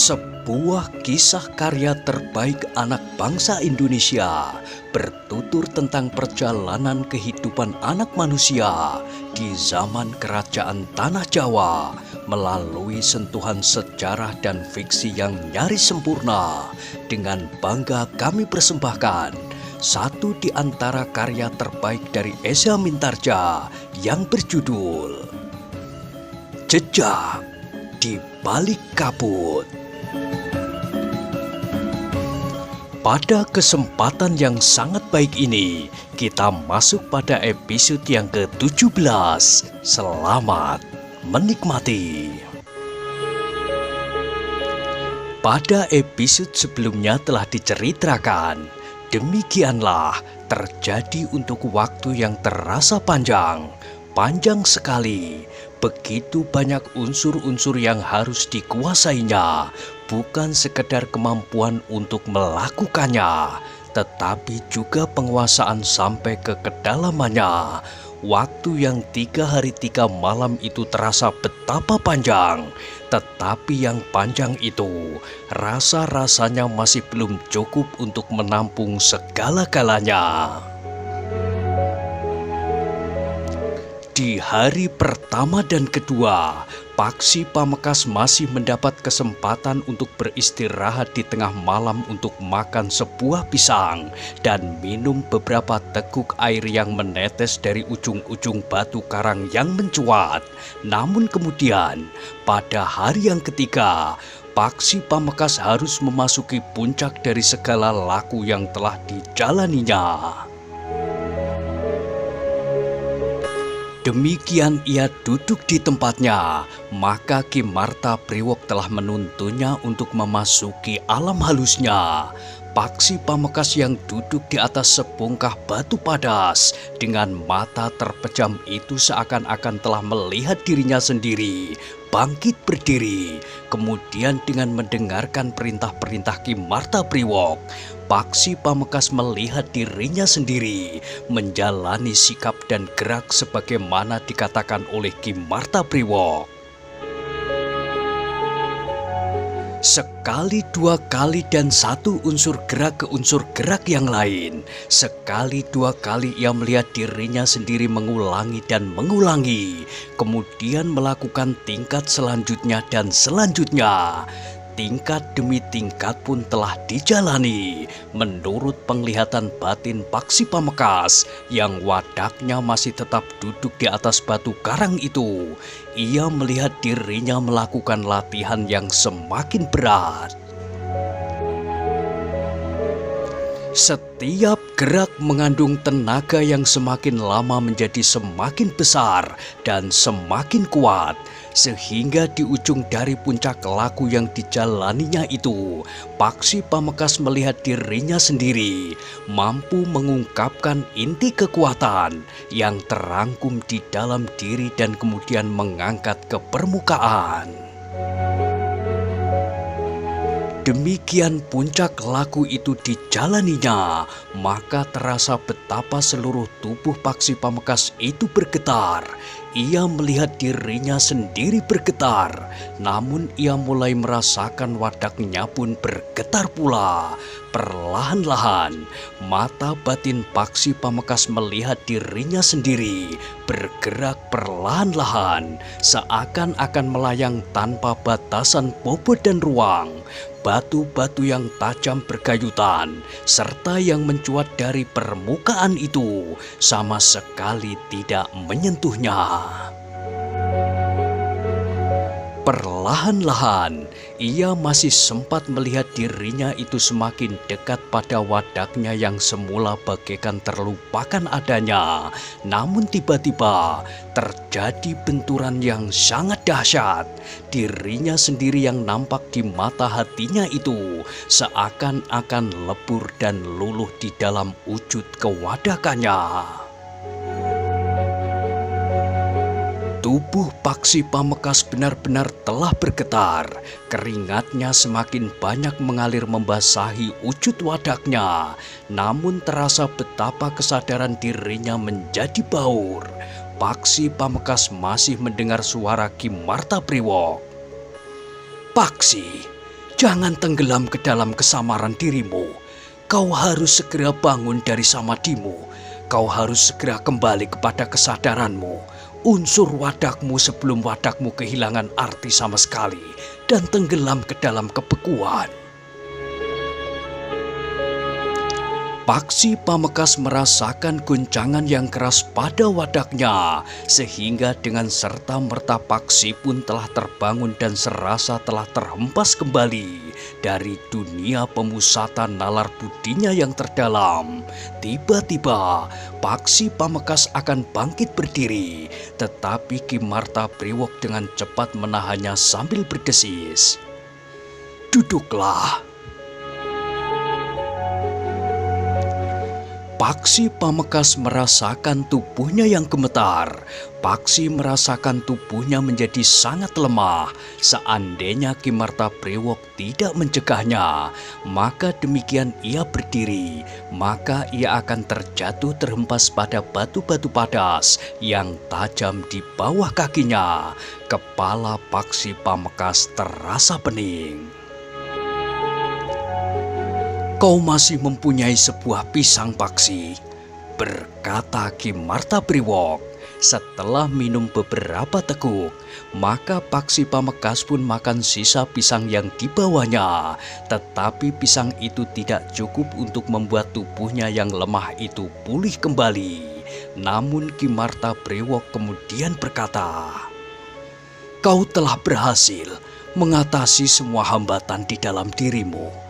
Sebuah kisah karya terbaik anak bangsa Indonesia bertutur tentang perjalanan kehidupan anak manusia di zaman kerajaan Tanah Jawa melalui sentuhan sejarah dan fiksi yang nyaris sempurna. Dengan bangga kami persembahkan satu di antara karya terbaik dari Esa Mintarja yang berjudul Jejak di Balik Kabut. Pada kesempatan yang sangat baik ini, kita masuk pada episode yang ke-17. Selamat menikmati. Pada episode sebelumnya telah diceritakan, demikianlah terjadi untuk waktu yang terasa panjang sekali. Begitu banyak unsur-unsur yang harus dikuasainya, bukan sekedar kemampuan untuk melakukannya, tetapi juga penguasaan sampai ke kedalamannya. Waktu yang 3 hari 3 malam itu terasa betapa panjang, tetapi yang panjang itu rasa-rasanya masih belum cukup untuk menampung segala-galanya. Di hari pertama dan kedua, Paksi Pamekasan masih mendapat kesempatan untuk beristirahat di tengah malam untuk makan sebuah pisang dan minum beberapa teguk air yang menetes dari ujung-ujung batu karang yang mencuat. Namun kemudian, pada hari yang ketiga, Paksi Pamekasan harus memasuki puncak dari segala laku yang telah dijalaninya. Demikian ia duduk di tempatnya, maka Ki Marta Priwok telah menuntunnya untuk memasuki alam halusnya. Paksi Pamekasan yang duduk di atas sebongkah batu padas dengan mata terpejam itu seakan-akan telah melihat dirinya sendiri bangkit berdiri. Kemudian dengan mendengarkan perintah-perintah Ki Marta Priwok, Paksi Pamekasan melihat dirinya sendiri menjalani sikap dan gerak sebagaimana dikatakan oleh Ki Marta Priwok. Sekali, dua kali, dan satu unsur gerak ke unsur gerak yang lain. Sekali, dua kali ia melihat dirinya sendiri mengulangi dan mengulangi. Kemudian melakukan tingkat selanjutnya dan selanjutnya. Tingkat demi tingkat pun telah dijalani. Menurut penglihatan batin Paksi Pamekasan yang wadaknya masih tetap duduk di atas batu karang itu, ia melihat dirinya melakukan latihan yang semakin berat. Setiap gerak mengandung tenaga yang semakin lama menjadi semakin besar dan semakin kuat, sehingga di ujung dari puncak laku yang dijalaninya itu, Paksi Pamekasan melihat dirinya sendiri mampu mengungkapkan inti kekuatan yang terangkum di dalam diri dan kemudian mengangkat ke permukaan. Demikian puncak laku itu dijalaninya, maka terasa betapa seluruh tubuh Paksi Pamekasan itu bergetar. Ia melihat dirinya sendiri bergetar, namun ia mulai merasakan wadaknya pun bergetar pula. Perlahan-lahan, mata batin Paksi Pamekasan melihat dirinya sendiri bergerak perlahan-lahan, seakan-akan melayang tanpa batasan bobot dan ruang. Batu-batu yang tajam bergayutan serta yang mencuat dari permukaan itu sama sekali tidak menyentuhnya. Perlahan-lahan, ia masih sempat melihat dirinya itu semakin dekat pada wadaknya yang semula bagaikan terlupakan adanya. Namun tiba-tiba terjadi benturan yang sangat dahsyat. Dirinya sendiri yang nampak di mata hatinya itu seakan-akan lebur dan luluh di dalam wujud kewadakannya. Tubuh Paksi Pamekasan benar-benar telah bergetar. Keringatnya semakin banyak mengalir membasahi wujud wadaknya. Namun terasa betapa kesadaran dirinya menjadi baur. Paksi Pamekasan masih mendengar suara Ki Marta Priwok. "Paksi, Jangan tenggelam ke dalam kesamaran dirimu. Kau harus segera bangun dari samadimu. Kau harus segera kembali kepada kesadaranmu. Unsur wadakmu sebelum wadakmu kehilangan arti sama sekali dan tenggelam ke dalam kebekuan. Paksi Pamekasan merasakan guncangan yang keras pada wadaknya, sehingga dengan serta-merta Paksi pun telah terbangun dan serasa telah terhempas kembali dari dunia pemusatan nalar budinya yang terdalam. Tiba-tiba Paksi Pamekasan akan bangkit berdiri, tetapi Ki Marta Priwok dengan cepat menahannya sambil berdesis. "Duduklah." Paksi Pamekasan merasakan tubuhnya yang gemetar. Paksi merasakan tubuhnya menjadi sangat lemah. Seandainya Ki Marta Priwok tidak mencegahnya, maka demikian ia berdiri, maka ia akan terjatuh terhempas pada batu-batu padas yang tajam di bawah kakinya. Kepala Paksi Pamekasan terasa pening. "Kau masih mempunyai sebuah pisang, Paksi," berkata Ki Marta Priwok. Setelah minum beberapa teguk, maka Paksi Pamekasan pun makan sisa pisang yang dibawanya. Tetapi pisang itu tidak cukup untuk membuat tubuhnya yang lemah itu pulih kembali. Namun Ki Marta Priwok kemudian berkata, "Kau telah berhasil mengatasi semua hambatan di dalam dirimu.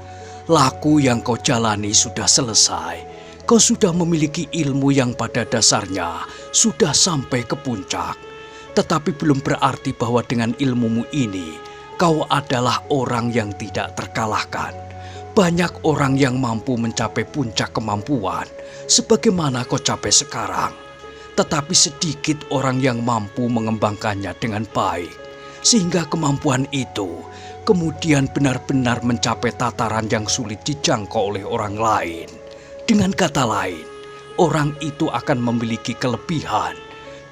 Laku yang kau jalani sudah selesai. Kau sudah memiliki ilmu yang pada dasarnya sudah sampai ke puncak. Tetapi belum berarti bahwa dengan ilmumu ini, kau adalah orang yang tidak terkalahkan. Banyak orang yang mampu mencapai puncak kemampuan, sebagaimana kau capai sekarang. Tetapi sedikit orang yang mampu mengembangkannya dengan baik, sehingga kemampuan itu kemudian benar-benar mencapai tataran yang sulit dijangkau oleh orang lain. Dengan kata lain, orang itu akan memiliki kelebihan.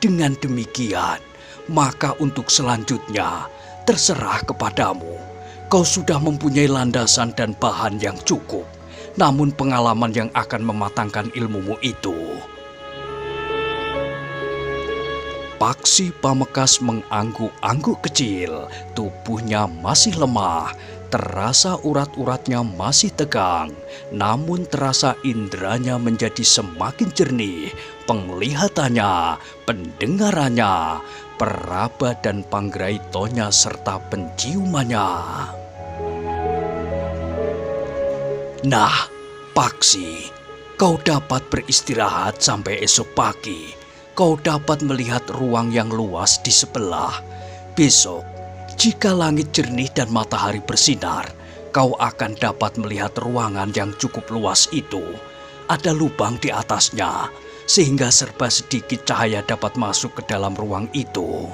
Dengan demikian, maka untuk selanjutnya terserah kepadamu. Kau sudah mempunyai landasan dan bahan yang cukup, namun pengalaman yang akan mematangkan ilmumu itu." Paksi Pamekasan mengangguk-angguk kecil, tubuhnya masih lemah, terasa urat-uratnya masih tegang, namun terasa inderanya menjadi semakin jernih, penglihatannya, pendengarannya, peraba dan panggraitonya serta penciumannya. "Nah, Paksi, kau dapat beristirahat sampai esok pagi. Kau dapat melihat ruang yang luas di sebelah. Besok, jika langit jernih dan matahari bersinar, kau akan dapat melihat ruangan yang cukup luas itu. Ada lubang di atasnya, sehingga serba sedikit cahaya dapat masuk ke dalam ruang itu."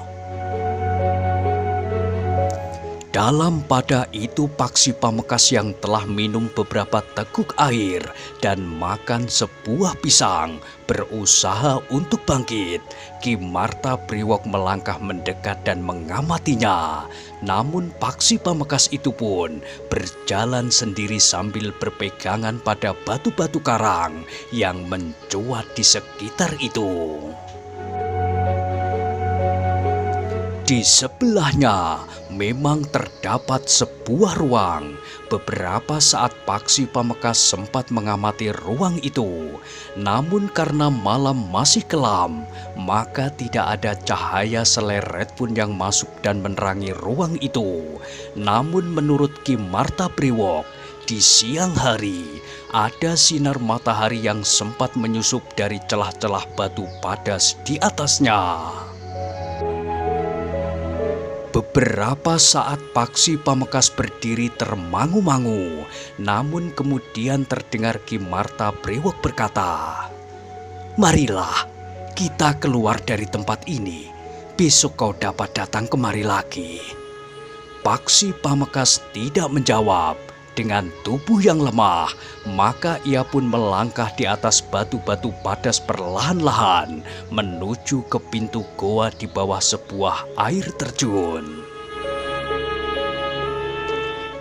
Dalam pada itu Paksi Pamekasan yang telah minum beberapa teguk air dan makan sebuah pisang berusaha untuk bangkit. Ki Marta Priwok melangkah mendekat dan mengamatinya. Namun Paksi Pamekasan itu pun berjalan sendiri sambil berpegangan pada batu-batu karang yang mencuat di sekitar itu. Di sebelahnya memang terdapat sebuah ruang. Beberapa saat Paksi Pamekasan sempat mengamati ruang itu. Namun karena malam masih kelam, maka tidak ada cahaya seleret pun yang masuk dan menerangi ruang itu. Namun menurut Ki Marta Priwok, di siang hari ada sinar matahari yang sempat menyusup dari celah-celah batu padas di atasnya. Beberapa saat Paksi Pamekasan berdiri termangu-mangu, namun kemudian terdengar Ki Marta Priwok berkata, "Marilah, kita keluar dari tempat ini. Besok kau dapat datang kemari lagi." Paksi Pamekasan tidak menjawab. Dengan tubuh yang lemah, maka ia pun melangkah di atas batu-batu padas perlahan-lahan menuju ke pintu goa di bawah sebuah air terjun.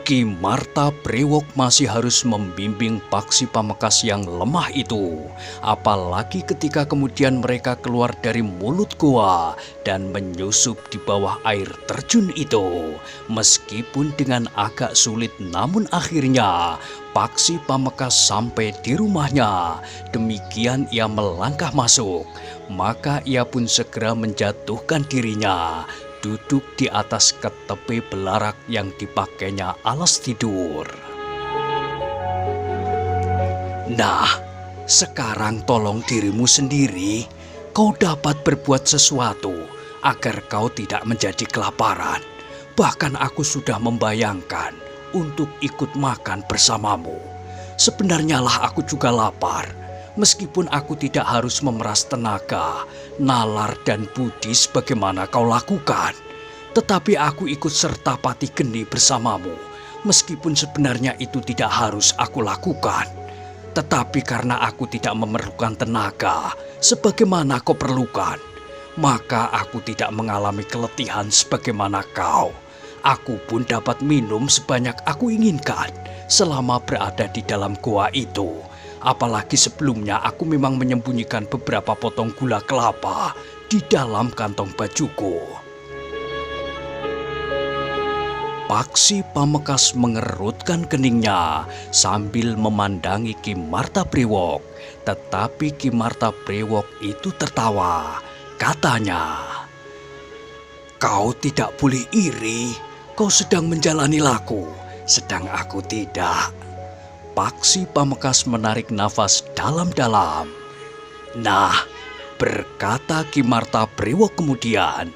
Ki Marta Brewok masih harus membimbing Paksi Pamekas yang lemah itu. Apalagi ketika kemudian mereka keluar dari mulut gua dan menyusup di bawah air terjun itu. Meskipun dengan agak sulit, namun akhirnya Paksi Pamekas sampai di rumahnya. Demikian ia melangkah masuk. Maka ia pun segera menjatuhkan dirinya, duduk di atas ketepi belarak yang dipakainya alas tidur. Nah, sekarang tolong dirimu sendiri. Kau dapat berbuat sesuatu agar kau tidak menjadi kelaparan. Bahkan aku sudah membayangkan untuk ikut makan bersamamu. Sebenarnya lah aku juga lapar. Meskipun aku tidak harus memeras tenaga, nalar dan budi sebagaimana kau lakukan. Tetapi aku ikut serta pati geni bersamamu. Meskipun sebenarnya itu tidak harus aku lakukan. Tetapi karena aku tidak memerlukan tenaga sebagaimana kau perlukan, maka aku tidak mengalami keletihan sebagaimana kau. Aku pun dapat minum sebanyak aku inginkan selama berada di dalam gua itu. Apalagi sebelumnya aku memang menyembunyikan beberapa potong gula kelapa di dalam kantong bajuku. Paksi Pamekas mengerutkan keningnya sambil memandangi Ki Marta Brewok. Tetapi Ki Marta Brewok itu tertawa. Katanya, "Kau tidak boleh iri. Kau sedang menjalani laku, sedang aku tidak." Paksi Pamekas menarik nafas dalam-dalam. "Nah," berkata Ki Marta Brewok kemudian,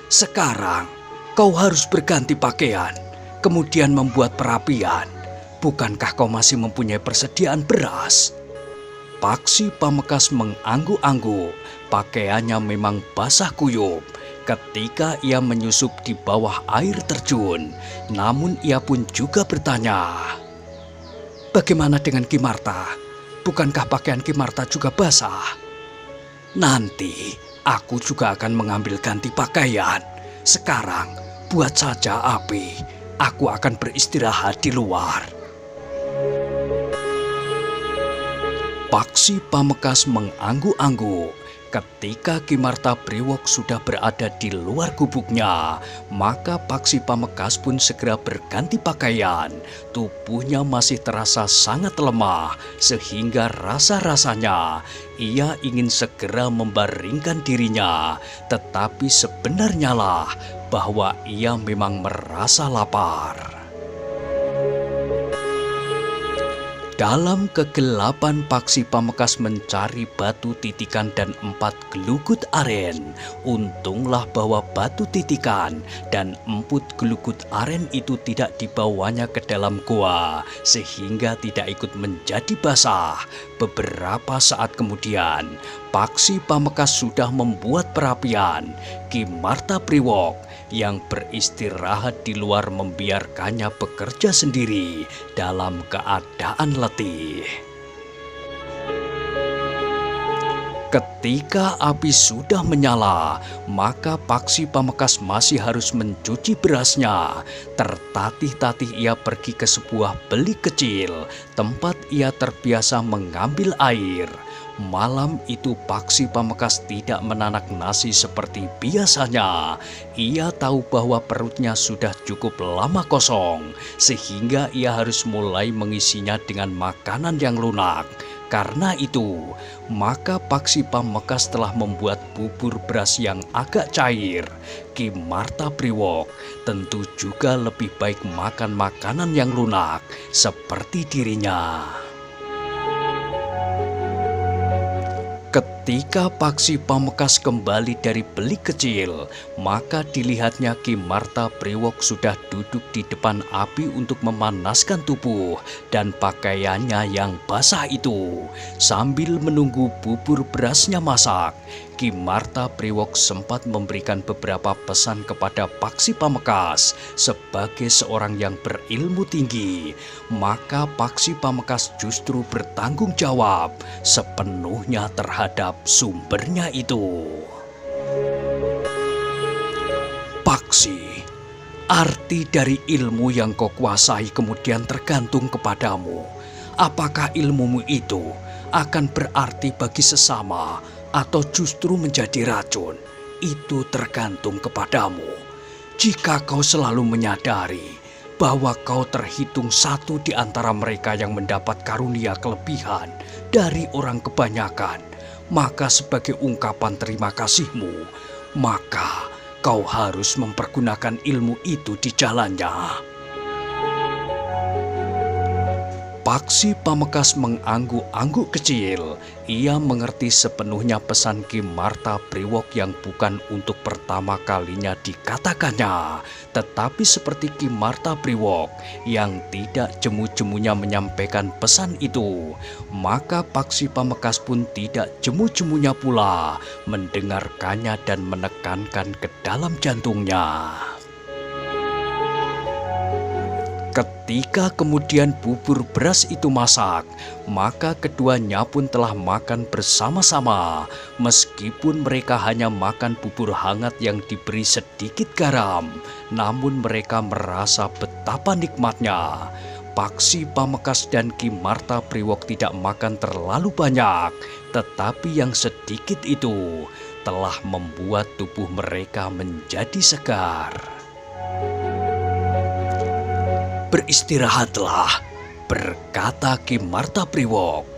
"sekarang kau harus berganti pakaian, kemudian membuat perapian. Bukankah kau masih mempunyai persediaan beras?" Paksi Pamekas mengangguk-angguk. Pakaiannya memang basah kuyup ketika ia menyusup di bawah air terjun. Namun ia pun juga bertanya, "Bagaimana dengan Ki Marta? Bukankah pakaian Ki Marta juga basah?" "Nanti aku juga akan mengambil ganti pakaian. Sekarang buat saja api. Aku akan beristirahat di luar." Paksi Pamekas mengangguk-angguk. Ketika Ki Marta Brewok sudah berada di luar gubuknya, maka Paksi Pamekas pun segera berganti pakaian. Tubuhnya masih terasa sangat lemah, sehingga rasa-rasanya ia ingin segera membaringkan dirinya. Tetapi sebenarnya lah bahwa ia memang merasa lapar. Dalam kegelapan Paksi Pamekas mencari batu titikan dan 4 gelugut aren. Untunglah bahwa batu titikan dan 4 gelugut aren itu tidak dibawanya ke dalam gua, sehingga tidak ikut menjadi basah. Beberapa saat kemudian, Paksi Pamekas sudah membuat perapian. Ki Marta Brewok yang beristirahat di luar membiarkannya bekerja sendiri dalam keadaan letih. Ketika api sudah menyala, maka Paksi Pamekas masih harus mencuci berasnya. Tertatih-tatih ia pergi ke sebuah belik kecil, tempat ia terbiasa mengambil air. Malam itu Paksi Pamekas tidak menanak nasi seperti biasanya. Ia tahu bahwa perutnya sudah cukup lama kosong, sehingga ia harus mulai mengisinya dengan makanan yang lunak. Karena itu, maka Paksi Pamekas telah membuat bubur beras yang agak cair. Ki Marta Brewok tentu juga lebih baik makan makanan yang lunak seperti dirinya. Ketika Paksi Pamekas kembali dari belik kecil, maka dilihatnya Ki Marta Brewok sudah duduk di depan api untuk memanaskan tubuh dan pakaiannya yang basah itu. Sambil menunggu bubur berasnya masak, Ki Marta Brewok sempat memberikan beberapa pesan kepada Paksi Pamekas sebagai seorang yang berilmu tinggi. Maka Paksi Pamekas justru bertanggung jawab sepenuhnya terhadap sumbernya itu. "Paksi, Arti dari ilmu yang kau kuasai kemudian tergantung kepadamu. Apakah ilmumu itu akan berarti bagi sesama atau justru menjadi racun? Itu tergantung kepadamu. Jika kau selalu menyadari bahwa kau terhitung satu di antara mereka yang mendapat karunia kelebihan dari orang kebanyakan, maka sebagai ungkapan terima kasihmu, maka kau harus mempergunakan ilmu itu di jalannya. Paksi Pamekasan mengangguk-angguk kecil. Ia mengerti sepenuhnya pesan Ki Marta Priwok yang bukan untuk pertama kalinya dikatakannya. Tetapi seperti Ki Marta Priwok yang tidak jemu-jemunya menyampaikan pesan itu, maka Paksi Pamekasan pun tidak jemu-jemunya pula mendengarkannya dan menekankan ke dalam jantungnya. Ketika kemudian bubur beras itu masak, maka keduanya pun telah makan bersama-sama. Meskipun mereka hanya makan bubur hangat yang diberi sedikit garam, namun mereka merasa betapa nikmatnya. Paksi Pamekasan dan Ki Marta Priwok tidak makan terlalu banyak, tetapi yang sedikit itu telah membuat tubuh mereka menjadi segar. "Beristirahatlah," berkata Ki Marta Priwok.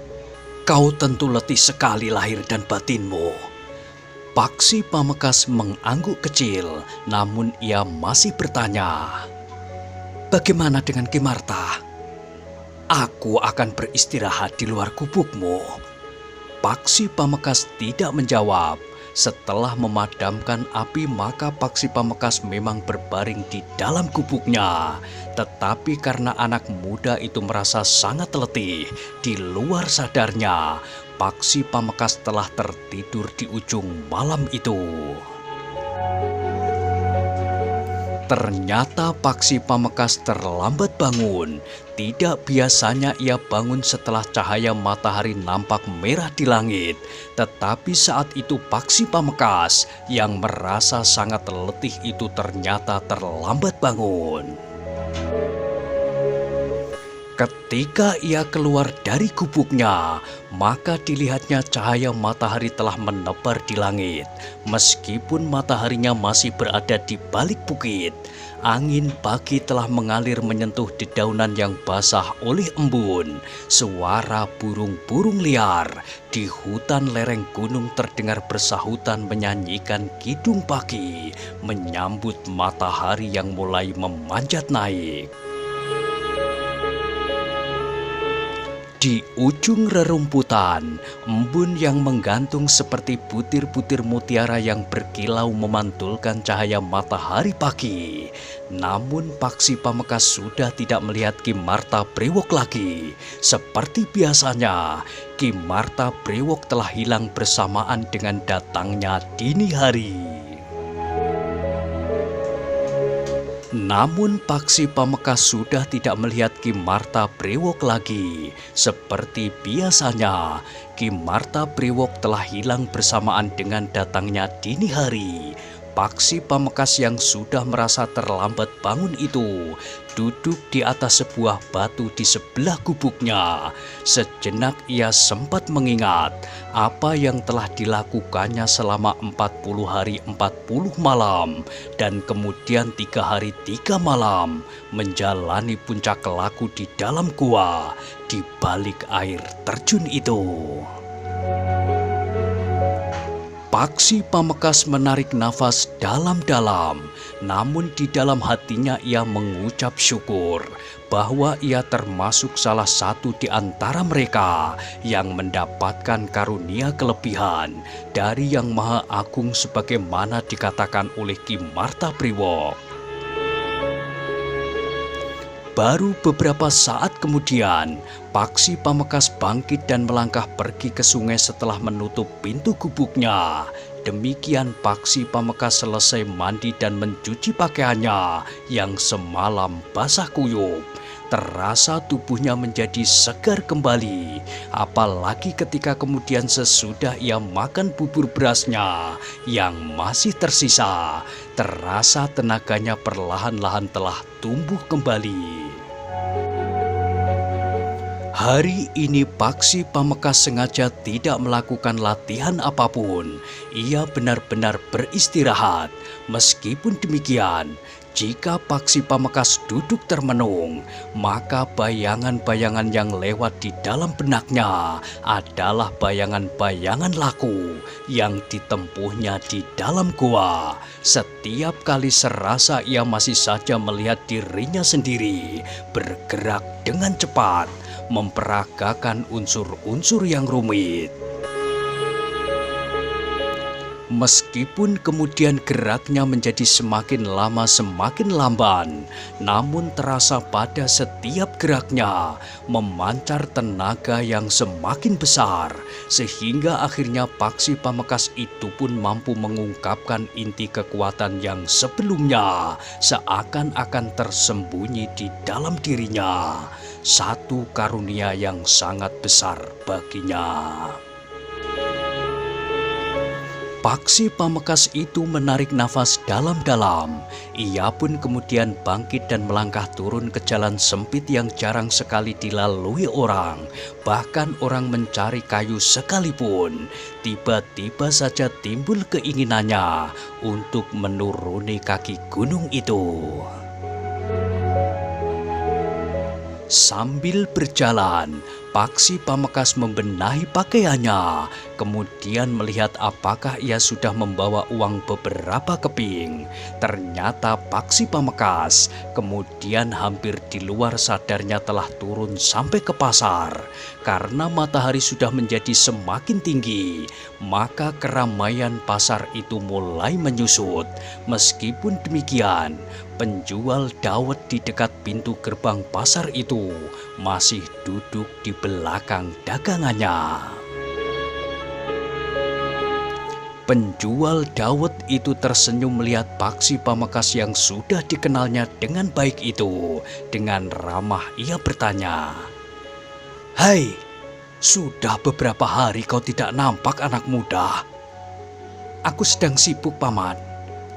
"Kau tentu letih sekali lahir dan batinmu." Paksi Pamekasan mengangguk kecil, namun ia masih bertanya, "Bagaimana dengan Ki Marta?" "Aku akan beristirahat di luar gubukmu." Paksi Pamekasan tidak menjawab. Setelah memadamkan api, maka Paksi Pamekasan memang berbaring di dalam gubuknya. Tetapi karena anak muda itu merasa sangat letih, di luar sadarnya, Paksi Pamekasan telah tertidur di ujung malam itu. Ternyata Paksi Pamekasan terlambat bangun. Tidak biasanya ia bangun setelah cahaya matahari nampak merah di langit. Tetapi saat itu Paksi Pamekasan yang merasa sangat letih itu ternyata terlambat bangun. Ketika ia keluar dari gubuknya, maka dilihatnya cahaya matahari telah menebar di langit. Meskipun mataharinya masih berada di balik bukit, angin pagi telah mengalir menyentuh dedaunan yang basah oleh embun. Suara burung-burung liar di hutan lereng gunung terdengar bersahutan menyanyikan kidung pagi, menyambut matahari yang mulai memanjat naik. Di ujung rerumputan, embun yang menggantung seperti butir-butir mutiara yang berkilau memantulkan cahaya matahari pagi. Namun Paksi Pamekasan sudah tidak melihat Ki Marta Priwok lagi. Seperti biasanya, Ki Marta Priwok telah hilang bersamaan dengan datangnya dini hari. Namun Paksi Pamekasan sudah tidak melihat Ki Marta Priwok lagi. Seperti biasanya, Ki Marta Priwok telah hilang bersamaan dengan datangnya dini hari. Paksi Pamekasan yang sudah merasa terlambat bangun itu duduk di atas sebuah batu di sebelah gubuknya. Sejenak ia sempat mengingat apa yang telah dilakukannya selama 40 hari 40 malam dan kemudian 3 hari 3 malam menjalani puncak laku di dalam gua di balik air terjun itu. Paksi Pamekasan menarik nafas dalam-dalam, namun di dalam hatinya ia mengucap syukur bahwa ia termasuk salah satu di antara mereka yang mendapatkan karunia kelebihan dari Yang Maha Agung sebagaimana dikatakan oleh Ki Marta Priwok. Baru beberapa saat kemudian, Paksi Pamekasan bangkit dan melangkah pergi ke sungai setelah menutup pintu gubuknya. Demikian Paksi Pamekasan selesai mandi dan mencuci pakaiannya yang semalam basah kuyup. terasa tubuhnya menjadi segar kembali. Apalagi ketika kemudian sesudah ia makan bubur berasnya yang masih tersisa, terasa tenaganya perlahan-lahan telah tumbuh kembali. Hari ini Paksi Pamekasan sengaja tidak melakukan latihan apapun. Ia benar-benar beristirahat. Meskipun demikian, jika Paksi Pamekasan duduk termenung, maka bayangan-bayangan yang lewat di dalam benaknya adalah bayangan-bayangan laku yang ditempuhnya di dalam gua. Setiap kali serasa ia masih saja melihat dirinya sendiri bergerak dengan cepat, memperagakan unsur-unsur yang rumit. Meskipun kemudian geraknya menjadi semakin lama semakin lamban, namun terasa pada setiap geraknya memancar tenaga yang semakin besar, sehingga akhirnya Paksi Pamekasan itu pun mampu mengungkapkan inti kekuatan yang sebelumnya seakan-akan tersembunyi di dalam dirinya. Satu karunia yang sangat besar baginya. Paksi Pamekasan itu menarik nafas dalam-dalam. Ia pun kemudian bangkit dan melangkah turun ke jalan sempit yang jarang sekali dilalui orang. Bahkan orang mencari kayu sekalipun. Tiba-tiba saja timbul keinginannya untuk menuruni kaki gunung itu. Sambil berjalan, Paksi Pamekasan membenahi pakaiannya, kemudian melihat apakah ia sudah membawa uang beberapa keping. Ternyata Paksi Pamekasan kemudian hampir di luar sadarnya telah turun sampai ke pasar. Karena matahari sudah menjadi semakin tinggi, maka keramaian pasar itu mulai menyusut. Meskipun demikian, penjual dawet di dekat pintu gerbang pasar itu masih duduk di belakang dagangannya. Penjual dawet itu tersenyum melihat Paksi Pamekasan yang sudah dikenalnya dengan baik itu. Dengan ramah ia bertanya, "Hai, sudah beberapa hari kau tidak nampak anak muda." "Aku sedang sibuk, Paman,"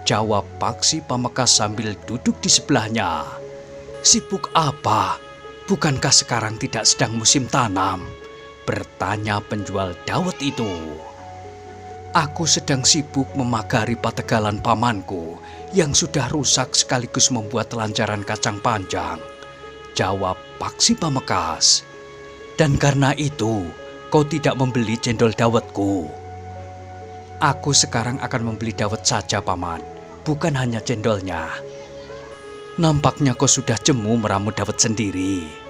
jawab Paksi Pamekasan sambil duduk di sebelahnya. "Sibuk apa? Bukankah sekarang tidak sedang musim tanam?" bertanya penjual dawet itu. "Aku sedang sibuk memagari pategalan pamanku yang sudah rusak sekaligus membuat lancaran kacang panjang," jawab Paksi Pamekasan. "Dan karena itu, kau tidak membeli cendol dawetku?" "Aku sekarang akan membeli dawet saja, Paman, bukan hanya cendolnya." "Nampaknya kau sudah jemu meramu dawet sendiri."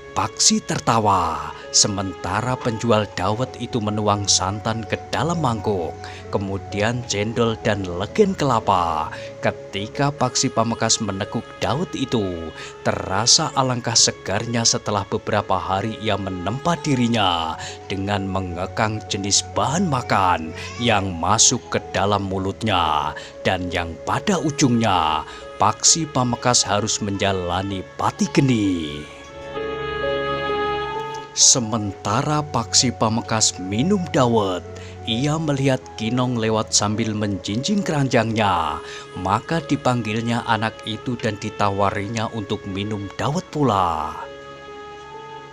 Paksi tertawa, sementara penjual dawet itu menuang santan ke dalam mangkuk, kemudian cendol dan legen kelapa. Ketika Paksi Pamekasan meneguk dawet itu, terasa alangkah segarnya setelah beberapa hari ia menempa dirinya dengan mengekang jenis bahan makan yang masuk ke dalam mulutnya, dan yang pada ujungnya Paksi Pamekasan harus menjalani pati geni. Sementara Paksi Pamekasan minum dawet, ia melihat Kinong lewat sambil menjinjing keranjangnya. Maka dipanggilnya anak itu dan ditawarinya untuk minum dawet pula.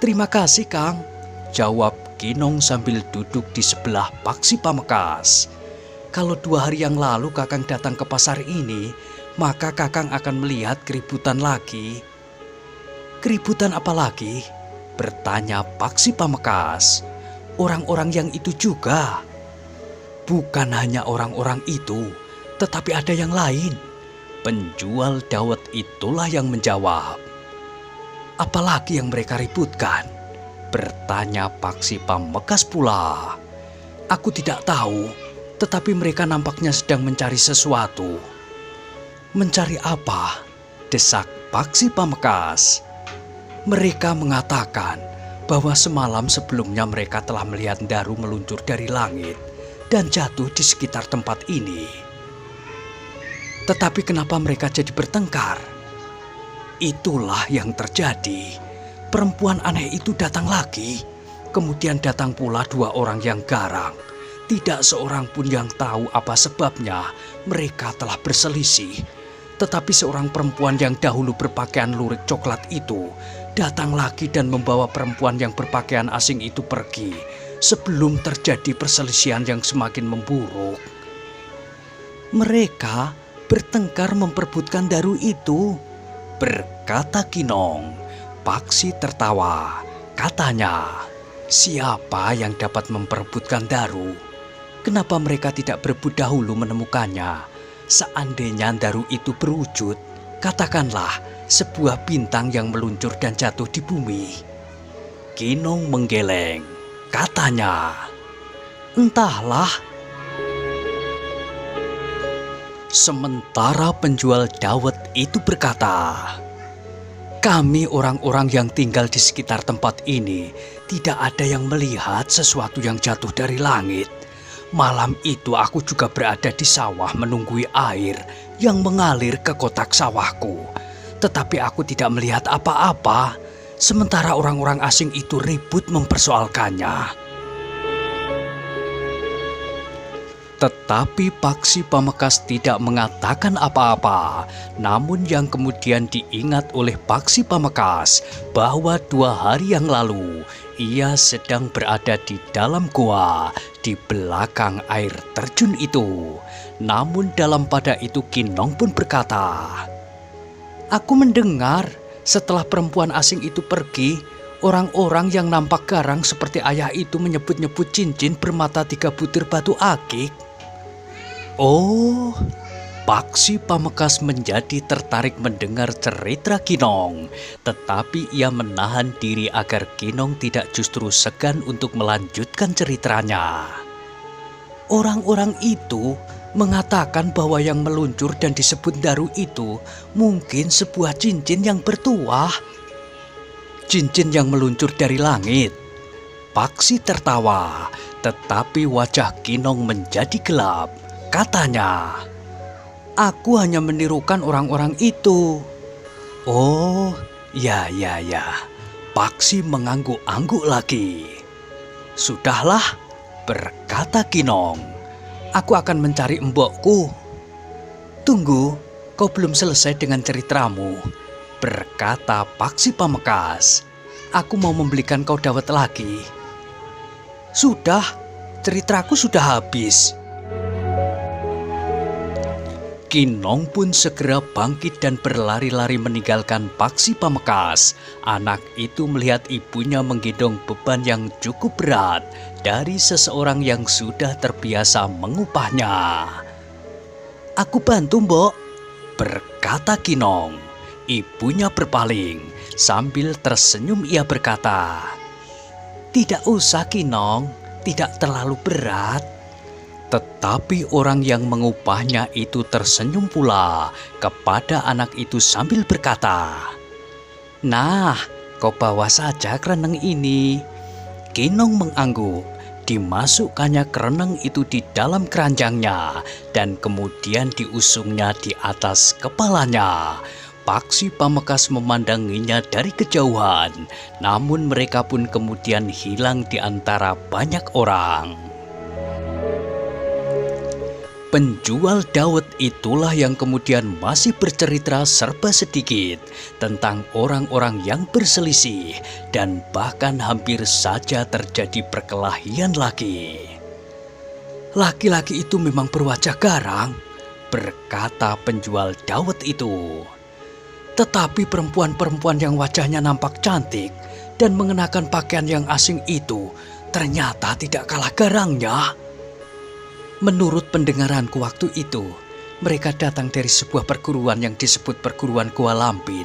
"Terima kasih, Kang," jawab Kinong sambil duduk di sebelah Paksi Pamekasan. "Kalau 2 hari yang lalu Kakang datang ke pasar ini, maka Kakang akan melihat keributan lagi." "Keributan apa lagi?" bertanya Paksi Pamekasan. "Orang-orang yang itu juga." "Bukan hanya orang-orang itu, tetapi ada yang lain." Penjual dawet itulah yang menjawab. "Apalagi yang mereka ributkan?" bertanya Paksi Pamekasan pula. "Aku tidak tahu, tetapi mereka nampaknya sedang mencari sesuatu." "Mencari apa?" desak Paksi Pamekasan. "Mereka mengatakan bahwa semalam sebelumnya mereka telah melihat Daru meluncur dari langit dan jatuh di sekitar tempat ini." "Tetapi kenapa mereka jadi bertengkar?" Itulah yang terjadi. Perempuan aneh itu datang lagi. Kemudian datang pula dua orang yang garang. Tidak seorang pun yang tahu apa sebabnya mereka telah berselisih. Tetapi seorang perempuan yang dahulu berpakaian lurik coklat itu datang lagi dan membawa perempuan yang berpakaian asing itu pergi sebelum terjadi perselisihan yang semakin memburuk. Mereka bertengkar memperebutkan daru itu, berkata Kinong. Paksi tertawa. Katanya, siapa yang dapat memperebutkan daru? Kenapa mereka tidak berebut dahulu menemukannya? Seandainya daru itu berwujud, katakanlah sebuah bintang yang meluncur dan jatuh di bumi. Kinong menggeleng. Katanya, entahlah. Sementara penjual dawet itu berkata, kami orang-orang yang tinggal di sekitar tempat ini tidak ada yang melihat sesuatu yang jatuh dari langit. Malam itu aku juga berada di sawah menunggui air yang mengalir ke kotak sawahku. Tetapi aku tidak melihat apa-apa, sementara orang-orang asing itu ribut mempersoalkannya. Tetapi Paksi Pamekasan tidak mengatakan apa-apa. Namun yang kemudian diingat oleh Paksi Pamekasan bahwa 2 hari yang lalu ia sedang berada di dalam gua di belakang air terjun itu. Namun dalam pada itu Kinong pun berkata, aku mendengar setelah perempuan asing itu pergi, orang-orang yang nampak garang seperti ayah itu menyebut-nyebut cincin bermata 3 butir batu akik. Oh, Paksi Pamekasan menjadi tertarik mendengar cerita Kinong, tetapi ia menahan diri agar Kinong tidak justru segan untuk melanjutkan ceritanya. Orang-orang itu mengatakan bahwa yang meluncur dan disebut daru itu mungkin sebuah cincin yang bertuah. Cincin yang meluncur dari langit. Paksi tertawa, tetapi wajah Kinong menjadi gelap. Katanya, aku hanya menirukan orang-orang itu. Oh, ya. Paksi mengangguk-angguk lagi. Sudahlah, berkata Kinong. Aku akan mencari embokku. Tunggu, kau belum selesai dengan ceritamu, berkata Paksi Pamekasan. Aku mau membelikan kau dawet lagi. Sudah, ceritaku sudah habis. Kinong pun segera bangkit dan berlari-lari meninggalkan Paksi Pamekasan. Anak itu melihat ibunya menggendong beban yang cukup berat dari seseorang yang sudah terbiasa mengupahnya. Aku bantu, Mbok, berkata Kinong. Ibunya berpaling. Sambil tersenyum ia berkata, tidak usah Kinong, tidak terlalu berat. Tetapi orang yang mengupahnya itu tersenyum pula kepada anak itu sambil berkata, nah, kau bawa saja kereneng ini. Kinong mengangguk. Dimasukkannya kereneng itu di dalam keranjangnya dan kemudian diusungnya di atas kepalanya. Paksi Pamekasan memandanginya dari kejauhan, namun mereka pun kemudian hilang di antara banyak orang. Penjual dawet itulah yang kemudian masih bercerita serba sedikit tentang orang-orang yang berselisih dan bahkan hampir saja terjadi perkelahian lagi. Laki-laki itu memang berwajah garang, berkata penjual dawet itu. Tetapi perempuan-perempuan yang wajahnya nampak cantik dan mengenakan pakaian yang asing itu ternyata tidak kalah garangnya. Menurut pendengaranku waktu itu, mereka datang dari sebuah perguruan yang disebut perguruan Gua Lampin,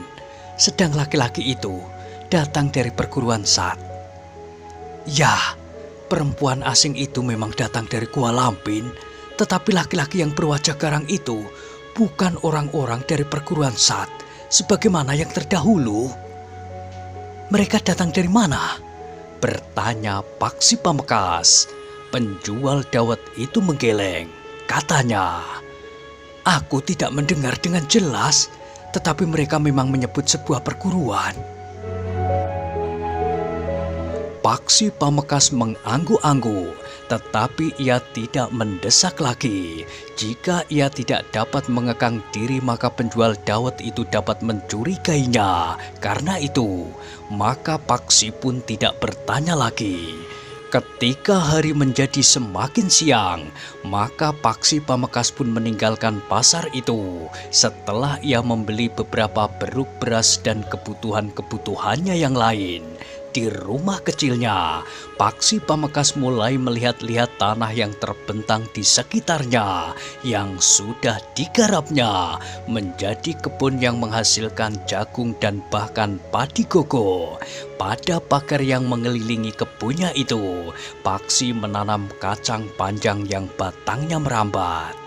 sedang laki-laki itu datang dari perguruan Sat. Ya, perempuan asing itu memang datang dari Gua Lampin, tetapi laki-laki yang berwajah garang itu bukan orang-orang dari perguruan Sat, sebagaimana yang terdahulu. Mereka datang dari mana? Bertanya Paksi Pamekasan. Penjual dawet itu menggeleng. Katanya, aku tidak mendengar dengan jelas, tetapi mereka memang menyebut sebuah perguruan. Paksi Pamekasan mengangguk-angguk, tetapi ia tidak mendesak lagi. Jika ia tidak dapat mengekang diri, maka penjual dawet itu dapat mencurigainya. Karena itu, maka Paksi pun tidak bertanya lagi. Ketika hari menjadi semakin siang, maka Paksi Pamekasan pun meninggalkan pasar itu. Setelah ia membeli beberapa beruk beras dan kebutuhan-kebutuhannya yang lain. Di rumah kecilnya, Paksi Pamekasan mulai melihat-lihat tanah yang terbentang di sekitarnya yang sudah digarapnya menjadi kebun yang menghasilkan jagung dan bahkan padi gogo. Pada pagar yang mengelilingi kebunnya itu, Paksi menanam kacang panjang yang batangnya merambat.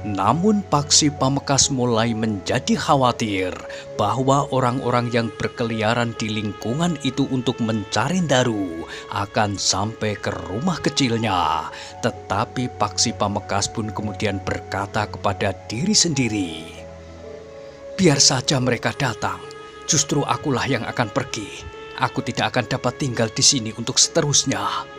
Namun Paksi Pamekasan mulai menjadi khawatir bahwa orang-orang yang berkeliaran di lingkungan itu untuk mencari daru akan sampai ke rumah kecilnya. Tetapi Paksi Pamekasan pun kemudian berkata kepada diri sendiri, "Biar saja mereka datang, justru akulah yang akan pergi. Aku tidak akan dapat tinggal di sini untuk seterusnya."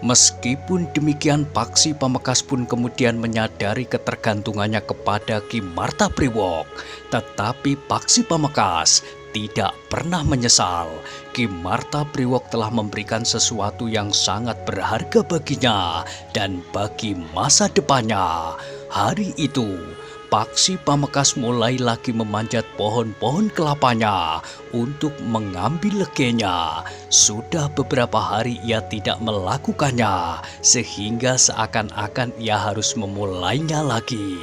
Meskipun demikian, Paksi Pamekasan pun kemudian menyadari ketergantungannya kepada Ki Martapriwok. Tetapi Paksi Pamekasan tidak pernah menyesal. Ki Martapriwok telah memberikan sesuatu yang sangat berharga baginya dan bagi masa depannya. Hari itu, Paksi Pamekasan mulai lagi memanjat pohon-pohon kelapanya untuk mengambil legenya. Sudah beberapa hari ia tidak melakukannya, sehingga seakan-akan ia harus memulainya lagi.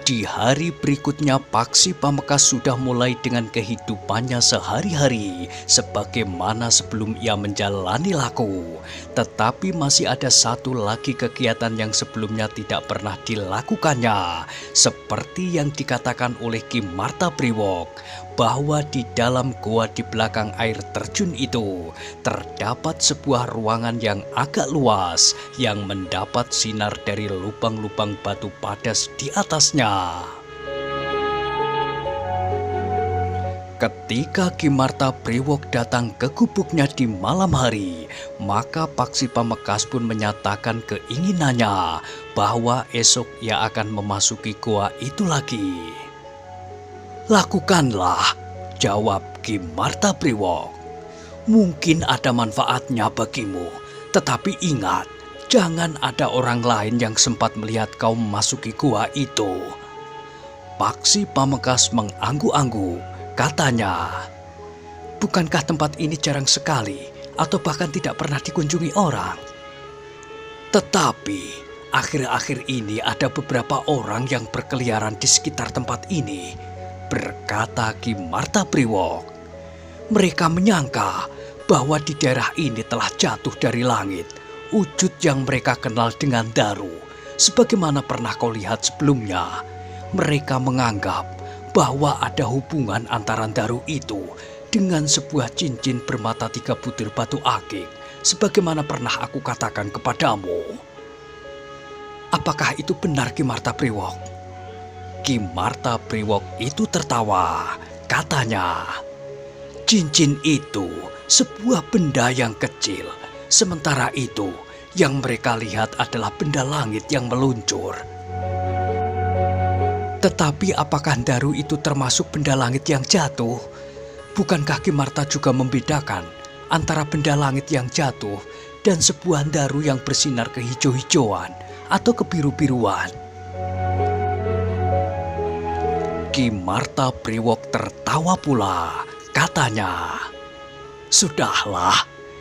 Di hari berikutnya, Paksi Pamekasan sudah mulai dengan kehidupannya sehari-hari sebagaimana sebelum ia menjalani laku. Tetapi masih ada satu lagi kegiatan yang sebelumnya tidak pernah dilakukannya. Seperti yang dikatakan oleh Ki Martapriwok, bahwa di dalam goa di belakang air terjun itu terdapat sebuah ruangan yang agak luas yang mendapat sinar dari lubang-lubang batu padas di atasnya. Ketika Ki Martapriwok datang ke gubuknya di malam hari, maka Paksi Pamekasan pun menyatakan keinginannya bahwa esok ia akan memasuki goa itu lagi. "Lakukanlah," jawab Ki Martapriwok. "Mungkin ada manfaatnya bagimu, tetapi ingat, jangan ada orang lain yang sempat melihat kau memasuki gua itu." Paksi Pamekasan mengangguk-angguk, katanya, "Bukankah tempat ini jarang sekali atau bahkan tidak pernah dikunjungi orang? Tetapi akhir-akhir ini ada beberapa orang yang berkeliaran di sekitar tempat ini," berkata Ki Martapriwok. "Mereka menyangka bahwa di daerah ini telah jatuh dari langit wujud yang mereka kenal dengan daru. Sebagaimana pernah kau lihat sebelumnya, mereka menganggap bahwa ada hubungan antara daru itu dengan sebuah cincin bermata 3 butir batu akik, sebagaimana pernah aku katakan kepadamu. Apakah itu benar, Ki Martapriwok?" Ki Martapriwok itu tertawa, katanya, "Cincin itu sebuah benda yang kecil, sementara itu yang mereka lihat adalah benda langit yang meluncur." "Tetapi apakah daru itu termasuk benda langit yang jatuh? Bukankah Ki Marta juga membedakan antara benda langit yang jatuh dan sebuah daru yang bersinar kehijau-hijauan atau kebiru-biruan?" Ki Martapriwok tertawa pula, katanya, "Sudahlah,